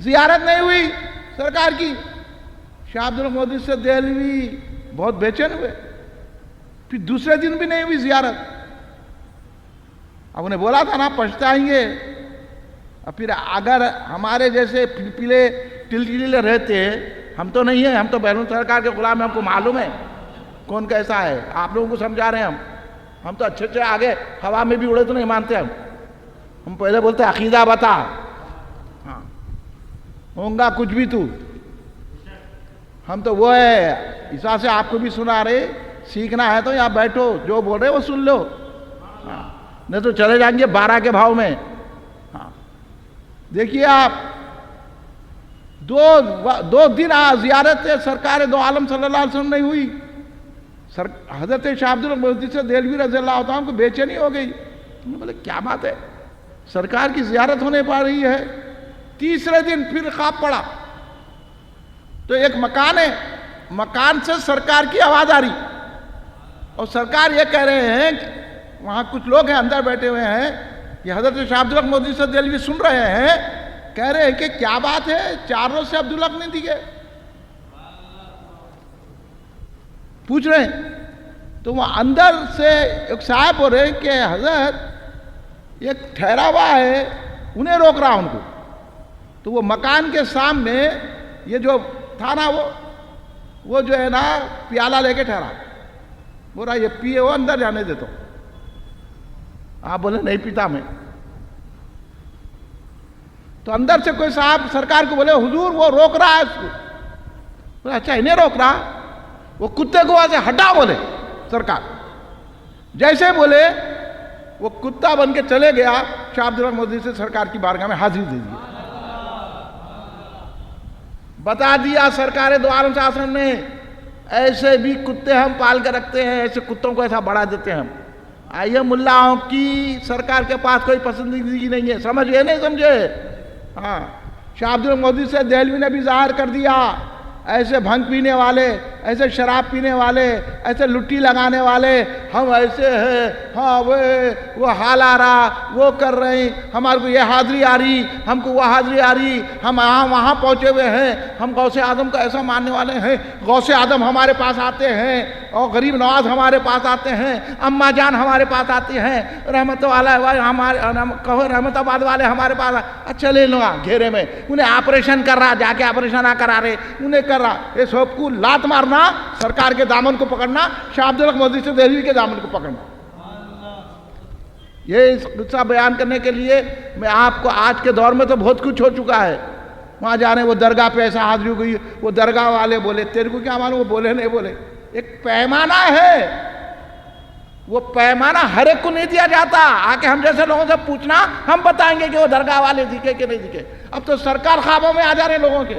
زیارت نہیں ہوئی سرکار کی۔ شاہ عبد الحق مودودی سے دہلوی بہت بے چین ہوئے، پھر دوسرے دن بھی نہیں ہوئی زیارت۔ اب انہیں بولا تھا نا پچھتائیں گے۔ اب پھر اگر ہمارے جیسے پلپلے ٹلٹلے رہتے، ہم تو نہیں ہیں، ہم تو بیرون سرکار کے غلام ہیں، ہم کو معلوم ہے کون کیسا ہے، آپ لوگوں کو سمجھا رہے ہیں ہم تو اچھے آگے ہوا میں بھی اڑے تو نہیں مانتے ہم پہلے بولتے عقیدہ بتا، ہاں ہوں گا کچھ بھی تو، ہم تو وہ ہے اس واسطے سے آپ کو بھی سنا رہے، سیکھنا ہے تو یہاں بیٹھو، جو بول رہے وہ سن لو، نہیں تو چلے جائیں گے 12 کے بھاؤ میں۔ ہاں دیکھیے آپ، دو دن زیارت سرکار دو عالم صلی اللہ علیہ وسلم نہیں ہوئی۔ حضرت شاہ عبد الحق مودودی سے دہلوی رضی اللہ عنہ کو بے چینی ہو گئی، انہوں نے بولے کیا بات ہے، سرکار کی زیارت ہونے پا رہی ہے۔ تیسرے دن پھر خواب پڑا تو ایک مکان ہے، مکان سے سرکار کی آواز آ رہی، اور سرکار یہ کہہ رہے ہیں، وہاں کچھ لوگ ہیں اندر بیٹھے ہوئے ہیں، یہ حضرت شاہ عبد الحق مودودی سے دہلوی سن رہے ہیں، کہہ رہے ہیں کہ کیا بات ہے، 4 روز سے عبد الحق نہیں دکھے، پوچھ رہے ہیں۔ تو وہ اندر سے ایک صاحب بول رہے ہیں کہ حضرت ایک ٹھہرا ہوا ہے، انہیں روک رہا ان کو، تو وہ مکان کے سامنے یہ جو تھا نا وہ جو ہے نا پیالہ لے کے ٹھہرا، بول رہا یہ پیے وہ اندر جانے دیتا ہوں۔ آپ بولے نہیں پیتا میں۔ تو اندر سے کوئی صاحب سرکار کو بولے حضور وہ روک رہا ہے اس کو، بولے اچھا انہیں روک رہا، وہ کتے کو وہاں سے ہٹا، بولے سرکار جیسے بولے وہ کتا بن کے چلے گیا، شاہ عبد الحق مودودی سے سرکار کی بارگاہ میں حاضری دے دی، بتا دیا سرکار دو عالم صلی اللہ علیہ وسلم نے ایسے بھی کتے ہم پال کے رکھتے ہیں، ایسے کتوں کو ایسا بڑھا دیتے ہیں ہم۔ آئیے ملاؤں کی سرکار کے پاس کوئی پسندیدگی نہیں ہے، سمجھے نہیں سمجھے؟ ہاں شاہ عبد الحق مودودی سے دہلوی نے بھی ظاہر کر دیا، ایسے بھنگ پینے والے، ایسے شراب پینے والے، ایسے لٹی لگانے والے، ہم ایسے ہیں، ہاں وہ حال آ رہا، وہ کر رہے ہیں، ہمارے کو یہ حاضری آ رہی، ہم کو وہ حاضری آ رہی، ہم وہاں پہنچے ہوئے ہیں، ہم غوث اعظم کو ایسا ماننے والے ہیں، غوث اعظم ہمارے پاس آتے ہیں، اور غریب نواز ہمارے پاس آتے ہیں، اماں جان ہمارے پاس آتے ہیں، رحمت والے ہمارے کہو رحمت آباد والے ہمارے پاس، اچھا لے لو گھیرے میں، انہیں آپریشن کر رہا، جا کے آپریشن نہ کرا رہے، انہیں کر رہا، یہ سب کو لات مارنا، سرکار کے دامن کو پکڑنا، شاہ عبد الحق مودودی سے دہلوی کے دامن کو پکڑنا۔ یہ قصہ بیان کرنے کے لیے میں آپ کو، آج کے دور میں تو بہت کچھ ہو چکا ہے، وہاں جانے وہ درگاہ پہ ایسا حاضری ہو گئی، وہ درگاہ والے بولے، تیرے کو کیا معلوم وہ بولے نہیں بولے، ایک پیمانہ ہے، وہ پیمانہ ہر ایک کو نہیں دیا جاتا، آ کے ہم جیسے لوگوں سے پوچھنا، ہم بتائیں گے کہ وہ درگاہ والے دکھے کہ نہیں دکھے۔ اب تو سرکار خوابوں میں آ جا رہے لوگوں کے،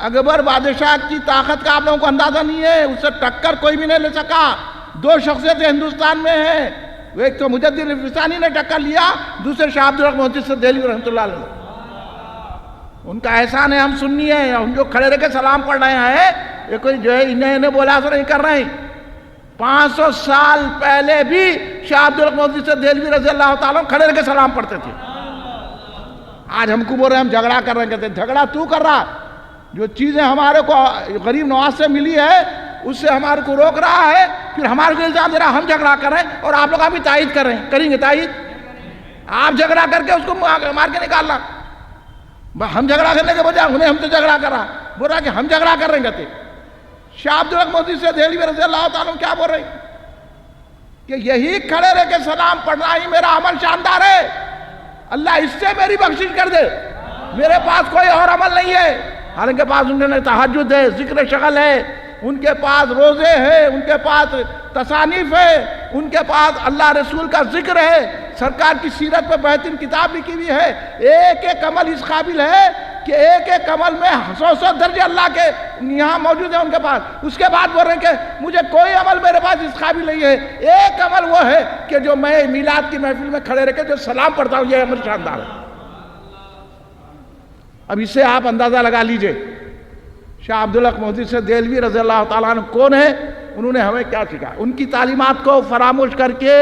اکبر بادشاہ کی طاقت کا آپ لوگوں کو اندازہ نہیں ہے، اس سے ٹکر کوئی بھی نہیں لے سکا. 2 شخصیتیں ہندوستان میں ہیں، ایک تو مجدد الفسانی نے ٹکر لیا، دوسرے شاہ عبدالحق محدث دہلوی رحمۃ اللہ علیہ. ان کا احسان ہے ہم سنی ہیں، ہم جو کھڑے رہ کے سلام پڑھ رہے ہیں، یہ کوئی جو ہے انہیں بولا سو نہیں کر رہے ہیں. 500 سال پہلے بھی شاہ عبدالحق محدث دہلوی رضی اللہ تعالیٰ کھڑے رہ کے سلام پڑھتے تھے. آج ہم کو بول رہے ہیں ہم جھگڑا کر رہے ہیں، کہتے ہیں جھگڑا تو کر رہا، جو چیزیں ہمارے کو غریب نواز سے ملی ہے اس سے ہمارے کو روک رہا ہے، پھر ہمارے کو الزام دے رہا ہم جھگڑا کر رہے ہیں، اور آپ لوگ ابھی تائید کر رہے ہیں. کریں گے تائید؟ آپ جھگڑا کر کے اس کو مار کے نکالنا. ہم جھگڑا کرنے کے بجائے انہیں ہم تو جھگڑا کر رہا، بول رہا کہ ہم جھگڑا کر رہے ہیں. کہتے شاہ عبدالحق محدث دہلوی رضی اللہ تعالیٰ کیا بول رہے ہیں کہ یہی کھڑے رہ کے سلام پڑھنا ہی میرا عمل شاندار ہے، اللہ اس سے میری بخشش کر دے، میرے پاس کوئی اور عمل نہیں ہے. حالانکہ پاس ان کے تہجد ہے، ذکر شغل ہے، ان کے پاس روزے ہیں، ان کے پاس تصانیف ہے، ان کے پاس اللہ رسول کا ذکر ہے، سرکار کی سیرت پہ بہترین کتاب لکھی ہوئی ہے. ایک ایک عمل اس قابل ہے کہ ایک ایک عمل میں 100 درجے اللہ کے یہاں موجود ہیں ان کے پاس. اس کے بعد بول رہے ہیں کہ مجھے کوئی عمل میرے پاس اس قابل نہیں ہے. ایک عمل وہ ہے کہ جو میں میلاد کی محفل میں کھڑے رہ کے جو سلام پڑھتا ہوں، یہ عمل شاندار ہے. اب اس سے آپ اندازہ لگا لیجئے شاہ عبدالحق محدث دہلوی رضی اللہ تعالیٰ عنہ کون ہے، انہوں نے ہمیں کیا سکھایا. ان کی تعلیمات کو فراموش کر کے،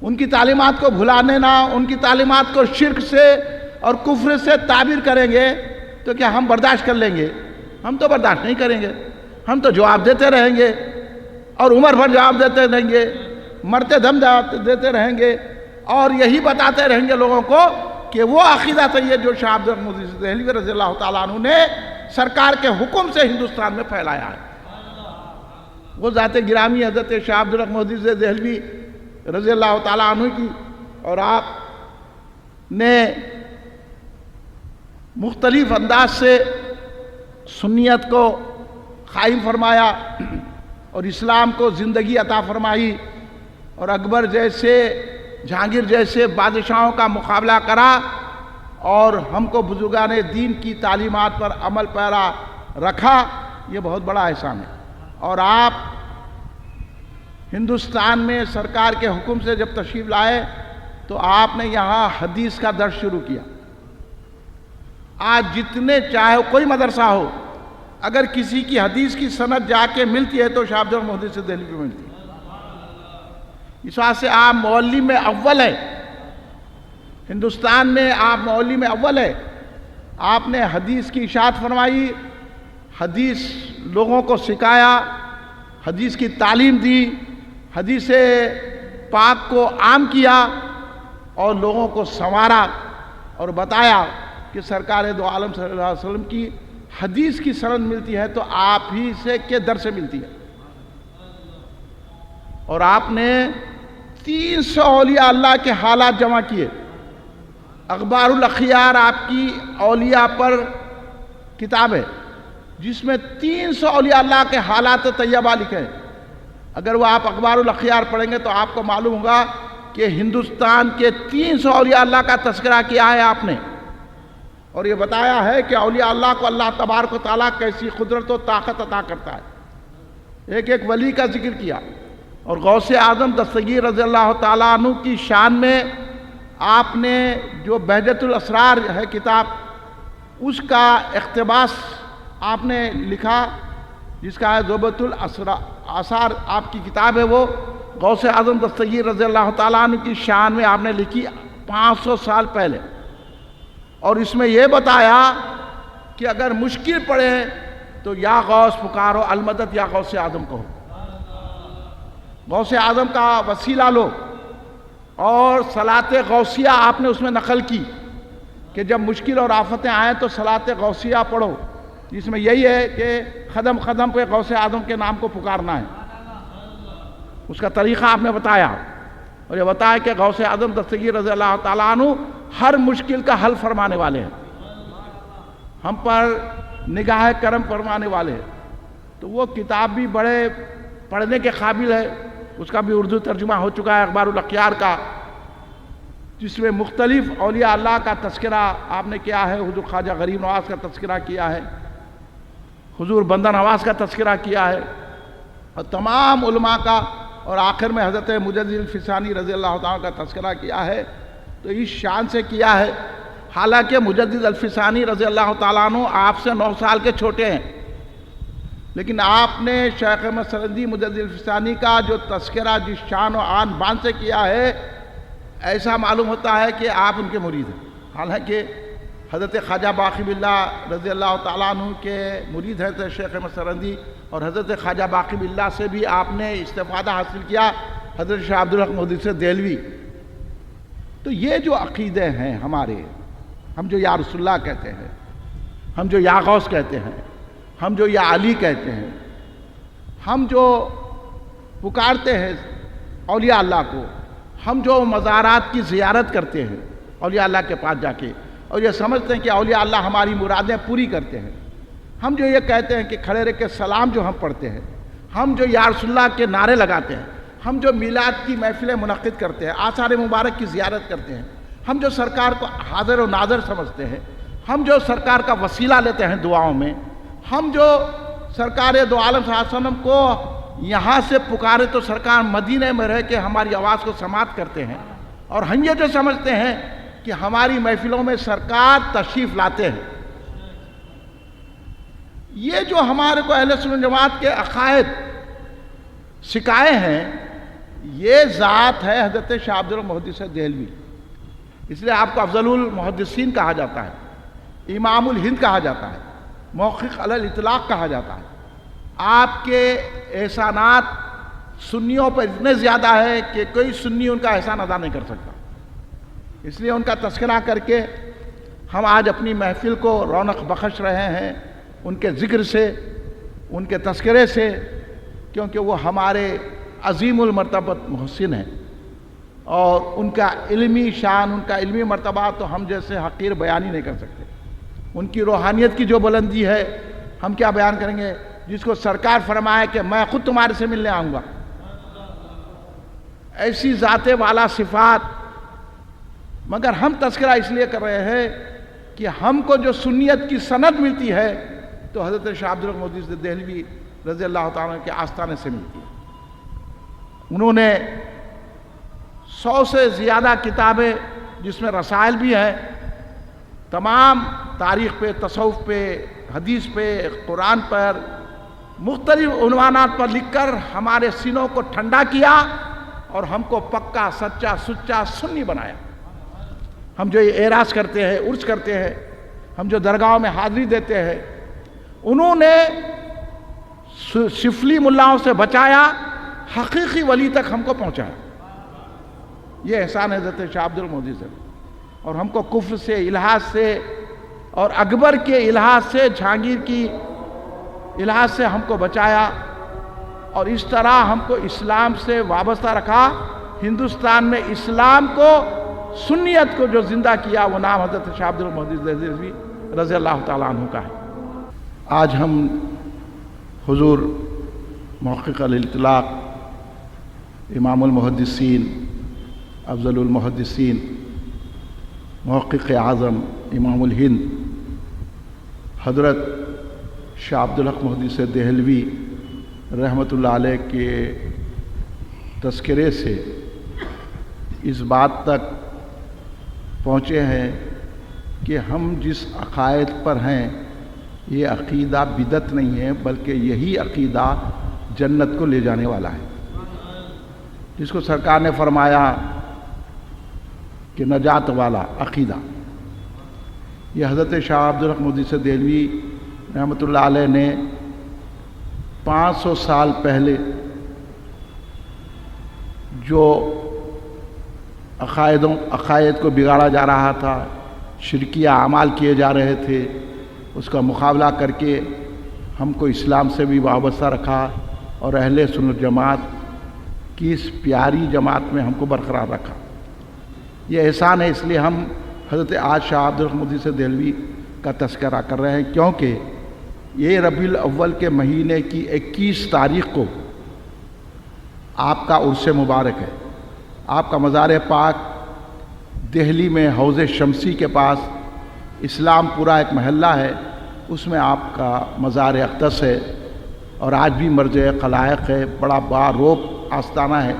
ان کی تعلیمات کو بھلانے نہ، ان کی تعلیمات کو شرک سے اور کفر سے تعبیر کریں گے تو کیا ہم برداشت کر لیں گے؟ ہم تو برداشت نہیں کریں گے. ہم تو جواب دیتے رہیں گے اور عمر بھر جواب دیتے رہیں گے، مرتے دم جواب دیتے رہیں گے، اور یہی بتاتے رہیں گے لوگوں کو کہ وہ عقیدہ صحیح ہے جو شاہ عبدالحق محدث دہلوی رضی اللہ تعالیٰ عنہ نے سرکار کے حکم سے ہندوستان میں پھیلایا ہے. وہ ذات گرامی حضرت شاہ عبدالحق محدث دہلوی رضی اللہ تعالیٰ عنہ کی، اور آپ نے مختلف انداز سے سنیت کو قائم فرمایا اور اسلام کو زندگی عطا فرمائی، اور اکبر جیسے، جہانگیر جیسے بادشاہوں کا مقابلہ کرا، اور ہم کو بزرگان دین کی تعلیمات پر عمل پیرا رکھا. یہ بہت بڑا احسان ہے. اور آپ ہندوستان میں سرکار کے حکم سے جب تشریف لائے تو آپ نے یہاں حدیث کا درس شروع کیا. آج جتنے چاہے کوئی مدرسہ ہو، اگر کسی کی حدیث کی سند جا کے ملتی ہے تو شاہ عبدالحق محدث دہلوی کو ملتی ہے. اس واسطے سے آپ معلم میں اول ہے، ہندوستان میں آپ معلم میں اول ہے. آپ نے حدیث کی اشاعت فرمائی، حدیث لوگوں کو سکھایا، حدیث کی تعلیم دی، حدیث پاک کو عام کیا اور لوگوں کو سنوارا، اور بتایا کہ سرکار دو عالم صلی اللہ علیہ وسلم کی حدیث کی سند ملتی ہے تو آپ ہی سے کے در سے ملتی ہے. اور آپ نے 300 اولیاء اللہ کے حالات جمع کیے. اخبار الاخیار آپ کی اولیاء پر کتاب ہے جس میں 300 اولیاء اللہ کے حالات طیبہ لکھے ہیں. اگر وہ آپ اخبار الاخیار پڑھیں گے تو آپ کو معلوم ہوگا کہ ہندوستان کے 300 اولیاء اللہ کا تذکرہ کیا ہے آپ نے، اور یہ بتایا ہے کہ اولیاء اللہ کو اللہ تبارک و تعالیٰ کیسی قدرت و طاقت عطا کرتا ہے. ایک ایک ولی کا ذکر کیا، اور غوث اعظم دستگیر رضی اللہ تعالیٰ عنہ کی شان میں آپ نے جو بہجت الاسرار ہے کتاب، اس کا اقتباس آپ نے لکھا، جس کا ہے ضبط الآثار آپ کی کتاب ہے. وہ غوث اعظم دستگیر رضی اللہ تعالیٰ عنہ کی شان میں آپ نے لکھی 500 سال پہلے، اور اس میں یہ بتایا کہ اگر مشکل پڑے تو یا غوث پکارو المدد، یا غوث اعظم کہو. غوث اعظم کا وسیلہ لو، اور صلاۃ غوثیہ آپ نے اس میں نقل کی کہ جب مشکل اور آفتیں آئیں تو صلاۃ غوثیہ پڑھو، جس میں یہی ہے کہ قدم قدم پہ غوث اعظم کے نام کو پکارنا ہے. اس کا طریقہ آپ نے بتایا، اور یہ بتایا کہ غوث اعظم دستگیر رضی اللہ تعالیٰ عنہ ہر مشکل کا حل فرمانے والے ہیں، ہم پر نگاہ کرم فرمانے والے ہیں. تو وہ کتاب بھی بڑے پڑھنے کے قابل ہے، اس کا بھی اردو ترجمہ ہو چکا ہے اخبار الاخیار کا. جس میں مختلف اولیاء اللہ کا تذکرہ آپ نے کیا ہے، حضور خواجہ غریب نواز کا تذکرہ کیا ہے، حضور بندہ نواز کا تذکرہ کیا ہے، اور تمام علماء کا، اور آخر میں حضرت مجدد الفسانی رضی اللہ تعالیٰ کا تذکرہ کیا ہے، تو اس شان سے کیا ہے. حالانکہ مجدد الفسانی رضی اللہ تعالیٰ عنہ آپ سے 9 سال کے چھوٹے ہیں، لیکن آپ نے شیخ احمد سرندی مجدد الفسانی کا جو تذکرہ جس شان و آن بان سے کیا ہے، ایسا معلوم ہوتا ہے کہ آپ ان کے مرید ہیں. حالانکہ حضرت خواجہ باقی باللہ رضی اللہ تعالیٰ عنہ کے مرید ہیں تھے شیخ احمد سرندی، اور حضرت خواجہ باقی باللہ سے بھی آپ نے استفادہ حاصل کیا، حضرت شاہ عبدالحق محدث دہلوی. تو یہ جو عقیدے ہیں ہمارے، ہم جو یا رسول اللہ کہتے ہیں، ہم جو یا غوث کہتے ہیں، ہم جو یا علی کہتے ہیں، ہم جو پکارتے ہیں اولیاء اللہ کو، ہم جو مزارات کی زیارت کرتے ہیں اولیاء اللہ کے پاس جا کے، اور یہ سمجھتے ہیں کہ اولیاء اللہ ہماری مرادیں پوری کرتے ہیں، ہم جو یہ کہتے ہیں کہ کھڑے رہ کے سلام جو ہم پڑھتے ہیں، ہم جو یا رسول اللہ کے نعرے لگاتے ہیں، ہم جو میلاد کی محفلیں منعقد کرتے ہیں، آثار مبارک کی زیارت کرتے ہیں، ہم جو سرکار کو حاضر و ناظر سمجھتے ہیں، ہم جو سرکار کا وسیلہ لیتے ہیں دعاؤں میں، ہم جو سرکار دو عالم صلی اللہ علیہ وسلم کو یہاں سے پکارے تو سرکار مدینہ میں رہ کے ہماری آواز کو سماعت کرتے ہیں، اور ہم یہ جو سمجھتے ہیں کہ ہماری محفلوں میں سرکار تشریف لاتے ہیں. یہ جو ہمارے کو اہل سنت جماعت کے عقائد سکھائے ہیں، یہ ذات ہے حضرت شاہ عبدالحق محدث دہلوی. اس لیے آپ کو افضل المحدثین کہا جاتا ہے، امام الہند کہا جاتا ہے، محقق علی الاطلاق کہا جاتا ہے. آپ کے احسانات سنیوں پر اتنے زیادہ ہے کہ کوئی سنی ان کا احسان ادا نہیں کر سکتا. اس لیے ان کا تذکرہ کر کے ہم آج اپنی محفل کو رونق بخش رہے ہیں، ان کے ذکر سے، ان کے تذکرے سے، کیونکہ وہ ہمارے عظیم المرتبت محسن ہیں، اور ان کا علمی شان، ان کا علمی مرتبہ تو ہم جیسے حقیر بیان ہی نہیں کر سکتے. ان کی روحانیت کی جو بلندی ہے ہم کیا بیان کریں گے، جس کو سرکار فرمائے کہ میں خود تمہارے سے ملنے آؤں گا. ایسی ذات والا صفات، مگر ہم تذکرہ اس لیے کر رہے ہیں کہ ہم کو جو سنیت کی سند ملتی ہے تو حضرت شاہ عبدالحق محدث دہلوی رضی اللہ تعالیٰ کے آستانے سے ملتی ہے. انہوں نے 100 سے زیادہ کتابیں، جس میں رسائل بھی ہیں، تمام تاریخ پہ، تصوف پہ، حدیث پہ، قرآن پر، مختلف عنوانات پر لکھ کر ہمارے سینوں کو ٹھنڈا کیا اور ہم کو پکا سچا سچا سنی بنایا. ہم جو یہ اعراض کرتے ہیں، عرس کرتے ہیں، ہم جو درگاہوں میں حاضری دیتے ہیں، انہوں نے سفلی ملاؤں سے بچایا، حقیقی ولی تک ہم کو پہنچایا. یہ احسان حضرت شاہ عبدالحق محدث ہے. اور ہم کو کفر سے، الحاد سے، اور اکبر کے الحاد سے، جہانگیر کی الحاد سے ہم کو بچایا، اور اس طرح ہم کو اسلام سے وابستہ رکھا. ہندوستان میں اسلام کو، سنیت کو جو زندہ کیا، وہ نام حضرت شاہ عبدالحق محدث دہلوی رضی اللہ تعالیٰ عنہ کا ہے. آج ہم حضور محقق علی الاطلاق، امام المحدثین، افضل المحدثین، محقق اعظم، امام الہند، حضرت شاہ عبدالحق محدث دہلوی رحمۃ اللہ علیہ کے تذکرے سے اس بات تک پہنچے ہیں کہ ہم جس عقائد پر ہیں یہ عقیدہ بدعت نہیں ہے، بلکہ یہی عقیدہ جنت کو لے جانے والا ہے، جس کو سرکار نے فرمایا کہ نجات والا عقیدہ. یہ حضرت شاہ عبدالحق محدث دہلوی رحمۃ اللہ علیہ نے 500 سال پہلے جو عقائد کو بگاڑا جا رہا تھا، شرکیہ اعمال کیے جا رہے تھے، اس کا مقابلہ کر کے ہم کو اسلام سے بھی وابستہ رکھا، اور اہل سنت جماعت کی اس پیاری جماعت میں ہم کو برقرار رکھا. یہ احسان ہے. اس لیے ہم حضرت آج شاہ عبدالحق محدث دہلوی کا تذکرہ کر رہے ہیں، کیونکہ یہ ربیع الاول کے مہینے کی 21 تاریخ کو آپ کا عرس مبارک ہے. آپ کا مزار پاک دہلی میں حوض شمسی کے پاس اسلام پورا ایک محلہ ہے، اس میں آپ کا مزار اقدس ہے، اور آج بھی مرجع خلائق ہے، بڑا باروب آستانہ ہے،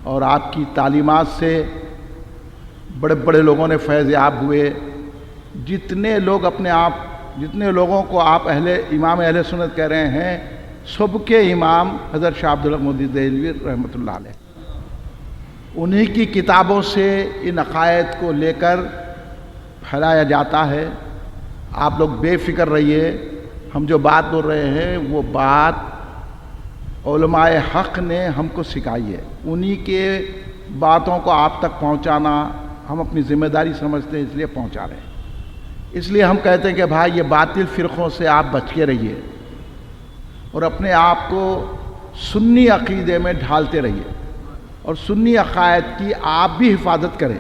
اور آپ کی تعلیمات سے بڑے بڑے لوگوں نے فیض یاب ہوئے۔ جتنے لوگوں کو آپ امام اہل سنت کہہ رہے ہیں، سب کے امام حضرت شاہ عبد الحق مودودی دہلوی رحمۃ اللہ علیہ، انہی کی کتابوں سے ان عقائد کو لے کر پھیلایا جاتا ہے۔ آپ لوگ بے فکر رہیے، ہم جو بات بول رہے ہیں وہ بات علماء حق نے ہم کو سکھائی ہے، انہی کے باتوں کو آپ تک پہنچانا ہم اپنی ذمہ داری سمجھتے ہیں، اس لیے پہنچا رہے ہیں۔ اس لیے ہم کہتے ہیں کہ بھائی یہ باطل فرقوں سے آپ بچ کے رہیے اور اپنے آپ کو سنی عقیدے میں ڈھالتے رہیے، اور سنی عقائد کی آپ بھی حفاظت کریں،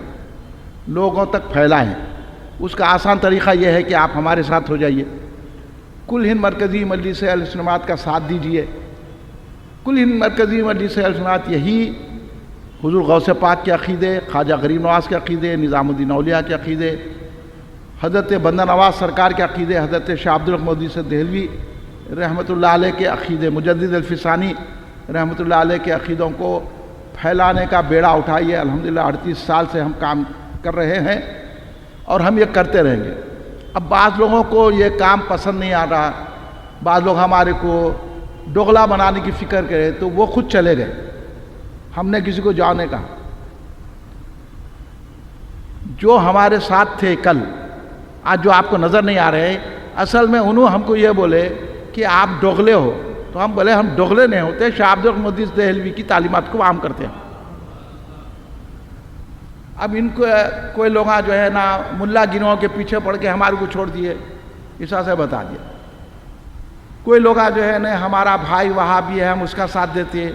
لوگوں تک پھیلائیں۔ اس کا آسان طریقہ یہ ہے کہ آپ ہمارے ساتھ ہو جائیے، کل ہند مرکزی مجلس اہل سنت کا ساتھ دیجیے۔ کل ہند مرکزی مجلس اہل سنت یہی حضور غوث پاک کے عقیدے، خواجہ غریب نواز کے عقیدے، نظام الدین اولیاء کے عقیدے، حضرت بندہ نواز سرکار کے عقیدے، حضرت شاہ عبد الحق مودودی سے دہلوی رحمۃ اللہ علیہ کے عقیدے، مجدد الفسانی رحمۃ اللہ علیہ کے عقیدوں کو پھیلانے کا بیڑا اٹھائیے۔ الحمدللہ 38 سال سے ہم کام کر رہے ہیں اور ہم یہ کرتے رہیں گے۔ اب بعض لوگوں کو یہ کام پسند نہیں آ رہا، بعض لوگ ہمارے کو دوغلا بنانے کی فکر کرے تو وہ خود چلے گئے، ہم نے کسی کو جاؤ نہیں کہا۔ جو ہمارے ساتھ تھے کل، آج جو آپ کو نظر نہیں آ رہے، اصل میں انہوں ہم کو یہ بولے کہ آپ دوغلے ہو، تو ہم بولے ہم دوغلے نہیں ہوتے، شاہ عبد الحق مودودی دہلوی کی تعلیمات کو عام کرتے ہیں۔ اب ان کو کوئی لوگ جو ہے نا ملا گنوں کے پیچھے پڑ کے ہمارے کو چھوڑ دیے، ایسا سے بتا دیا۔ کوئی لوگ جو ہے نا ہمارا بھائی وہابی ہے، ہم اس کا ساتھ دیتے ہیں۔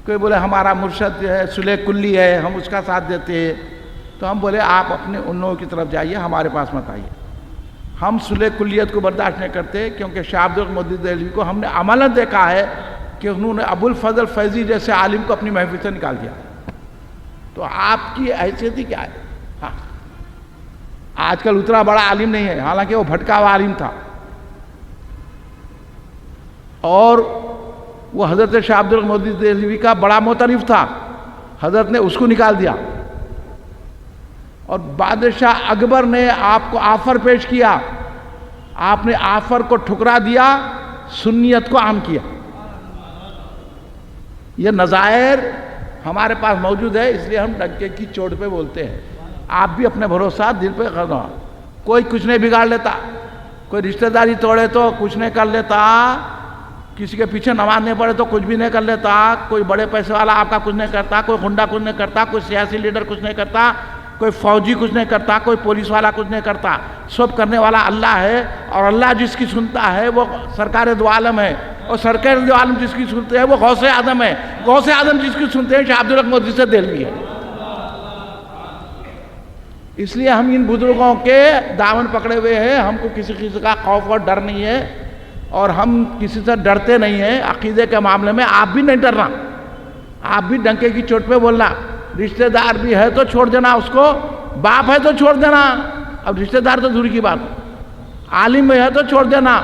کوئی بولے ہمارا مرشد جو ہے صلح کلی ہے، ہم اس کا ساتھ دیتے ہیں۔ تو ہم بولے آپ اپنے ان لوگوں کی طرف جائیے، ہمارے پاس مت آئیے۔ ہم صلح کلیت کو برداشت نہیں کرتے، کیونکہ شاہ عبد الحق مودودی دہلوی کو ہم نے عملاً دیکھا ہے کہ انہوں نے ابو الفضل فیضی جیسے عالم کو اپنی محفل سے نکال دیا۔ تو آپ کی حیثیت ہی کیا ہے؟ ہاں، آج کل اتنا بڑا عالم نہیں ہے، حالانکہ وہ بھٹکا ہوا عالم تھا، اور وہ حضرت شاہ عبد الحق مودودی دہلوی کا بڑا معترف تھا، حضرت نے اس کو نکال دیا۔ اور بادشاہ اکبر نے آپ کو آفر پیش کیا، آپ نے آفر کو ٹھکرا دیا، سنیت کو عام کیا۔ یہ نظائر ہمارے پاس موجود ہے، اس لیے ہم ڈنکے کی چوٹ پہ بولتے ہیں۔ آپ بھی اپنے بھروسہ دل پہ کرنا۔ کوئی کچھ نہیں بگاڑ لیتا، کوئی رشتہ داری توڑے تو کچھ نہیں کر لیتا، کسی کے پیچھے نماز نہیں پڑھے تو کچھ بھی نہیں کر لیتا، کوئی بڑے پیسے والا آپ کا کچھ نہیں کرتا، کوئی غنڈہ کچھ نہیں کرتا، کوئی سیاسی لیڈر کچھ نہیں کرتا، کوئی فوجی کچھ نہیں کرتا، کوئی پولیس والا کچھ نہیں کرتا۔ سب کرنے والا اللہ ہے، اور اللہ جس کی سنتا ہے وہ سرکار دو عالم ہے، اور سرکار دو عالم جس کی سنتے ہیں وہ غوث اعظم ہے، غوث اعظم جس کی سنتے ہیں شاہ عبد الحق مودودی سے دہلوی ہے۔ اس لیے ہم ان بزرگوں کے دامن پکڑے ہوئے ہیں، ہم کو کسی کا خوف اور ڈر نہیں ہے، اور ہم کسی سے ڈرتے نہیں ہیں۔ عقیدے کے معاملے میں آپ بھی نہیں ڈرنا، آپ بھی ڈنکے کی چوٹ پہ بولنا۔ رشتہ دار بھی ہے تو چھوڑ دینا اس کو، باپ ہے تو چھوڑ دینا، اب رشتہ دار تو دور کی بات، عالم بھی ہے تو چھوڑ دینا،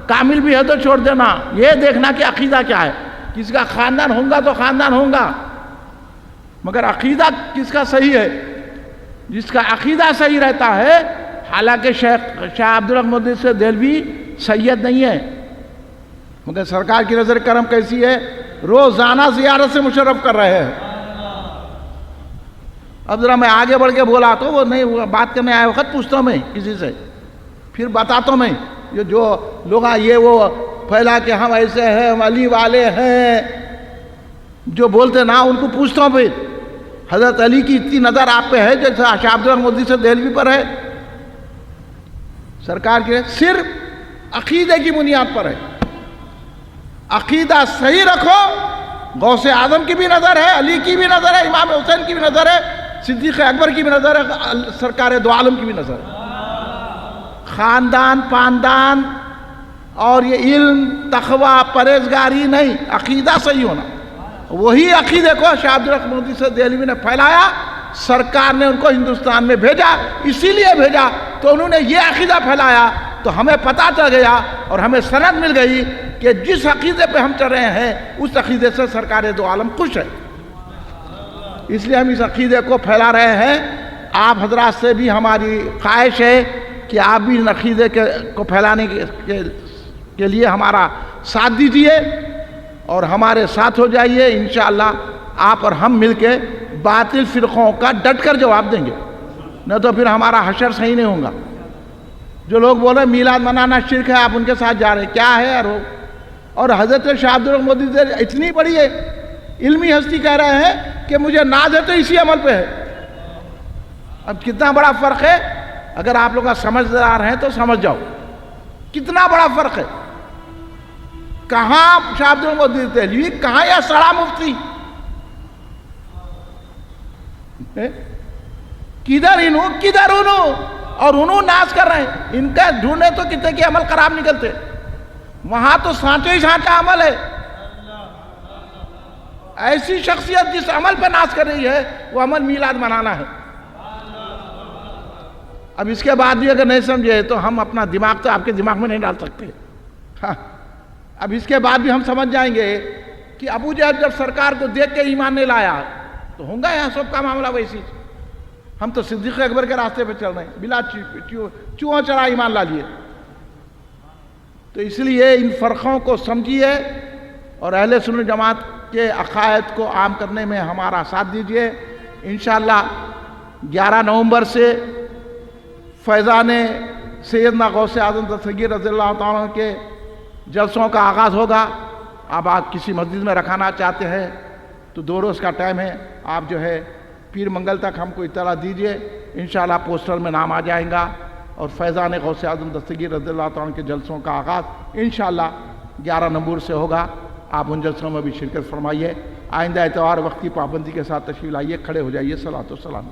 کامل بھی ہے تو چھوڑ دینا۔ یہ دیکھنا کہ عقیدہ کیا ہے، کسی کا خاندان ہوگا تو خاندان ہوگا، مگر عقیدہ کس کا صحیح ہے؟ جس کا عقیدہ صحیح رہتا ہے، حالانکہ شاہ عبد الحق مودودی سے دہلوی سید نہیں ہے، مگر سرکار کی نظر کرم کیسی ہے، روزانہ زیارت سے مشرف کر رہے ہیں۔ اب ذرا میں آگے بڑھ کے بولا تو وہ نہیں، بات کرنے آئے وقت پوچھتا ہوں میں کسی سے، پھر بتاتا ہوں میں، یہ جو لوگ یہ وہ پھیلا کہ ہم ایسے ہیں، ہم علی والے ہیں، جو بولتے نا ان کو پوچھتا ہوں پھر حضرت علی کی اتنی نظر آپ پہ ہے جیسے شاہ عبد الحق مودودی سے دہلوی پر ہے؟ سرکار کے صرف عقیدے کی بنیاد پر ہے۔ عقیدہ صحیح رکھو، غوث اعظم کی بھی نظر ہے، علی کی بھی نظر ہے، امام حسین کی بھی نظر ہے، صدیق اکبر کی بھی نظر ہے، سرکار دو عالم کی بھی نظر ہے۔ خاندان پاندان اور یہ علم تقوی پرہیزگاری نہیں، عقیدہ صحیح ہونا۔ وہی عقیدے کو شاہ عبد الحق مودودی سے دہلوی نے پھیلایا، سرکار نے ان کو ہندوستان میں بھیجا، اسی لیے بھیجا تو انہوں نے یہ عقیدہ پھیلایا، تو ہمیں پتہ چل گیا اور ہمیں سند مل گئی کہ جس عقیدے پہ ہم چل رہے ہیں اس عقیدے سے سرکار دو عالم خوش ہے، اس لیے ہم اس عقیدے کو پھیلا رہے ہیں۔ آپ حضرات سے بھی ہماری خواہش ہے کہ آپ بھی ان عقیدے کو پھیلانے کے لیے ہمارا ساتھ دیجیے اور ہمارے ساتھ ہو جائیے، انشاءاللہ آپ اور ہم مل کے باطل فرقوں کا ڈٹ کر جواب دیں گے، نہ تو پھر ہمارا حشر صحیح نہیں ہوگا۔ جو لوگ بول رہے ہیں میلاد منانا شرک ہے، آپ ان کے ساتھ جا رہے ہیں، کیا ہے یار وہ؟ اور حضرت شاہ عبد الرحمن مودودی اتنی بڑی ہے علمی ہستی کہہ رہے ہیں کہ مجھے ناز ہے تو اسی عمل پہ ہے۔ اب کتنا بڑا فرق ہے، اگر آپ لوگ سمجھدار ہیں تو سمجھ جاؤ کتنا بڑا فرق ہے۔ کہاں شاہ عبد الرحمن مودودی دہلوی، کہاں یا سڑا مفتی، کدھر انہوں کدھر انہوں، اور انہوں ناز کر رہے ہیں۔ ان کا ڈھونڈے تو کتنے کے عمل خراب نکلتے، وہاں تو سانچے ہی سانچا عمل ہے۔ ایسی شخصیت جس عمل پہ ناز کر رہی ہے وہ عمل میلاد منانا ہے۔ اب اس کے بعد بھی اگر نہیں سمجھے تو ہم اپنا دماغ تو آپ کے دماغ میں نہیں ڈال سکتے۔ ہاں، اب اس کے بعد بھی ہم سمجھ جائیں گے کہ ابو جہل جب سرکار کو دیکھ کے ایمان نہیں لایا تو ہوں گا یہاں سب کا معاملہ ویسی۔ ہم تو صدیق اکبر کے راستے پہ چل رہے ہیں، بلا چوہا چرا ایمان لا لیے۔ تو اس لیے ان فرقوں کو سمجھیے اور اہل سنت جماعت کے عقائد کو عام کرنے میں ہمارا ساتھ دیجیے۔ انشاءاللہ 11 نومبر سے فیضان سیدنا غوث اعظم دستگیر رضی اللہ تعالیٰ عنہ کے جلسوں کا آغاز ہوگا۔ اب آپ کسی مسجد میں رکھانا چاہتے ہیں تو 2 روز کا ٹائم ہے، آپ جو ہے پیر منگل تک ہم کو اطلاع دیجئے، انشاءاللہ پوسٹر میں نام آ جائیں گا اور فیضان غوث اعظم دستگیر رضی اللہ تعالیٰ عنہ کے جلسوں کا آغاز انشاءاللہ 11 نومبر سے ہوگا۔ آپ ان جلسوں میں بھی شرکت فرمائیے۔ آئندہ اتوار وقت کی پابندی کے ساتھ تشریف لائیے، کھڑے ہو جائیے، صلاۃ و سلام۔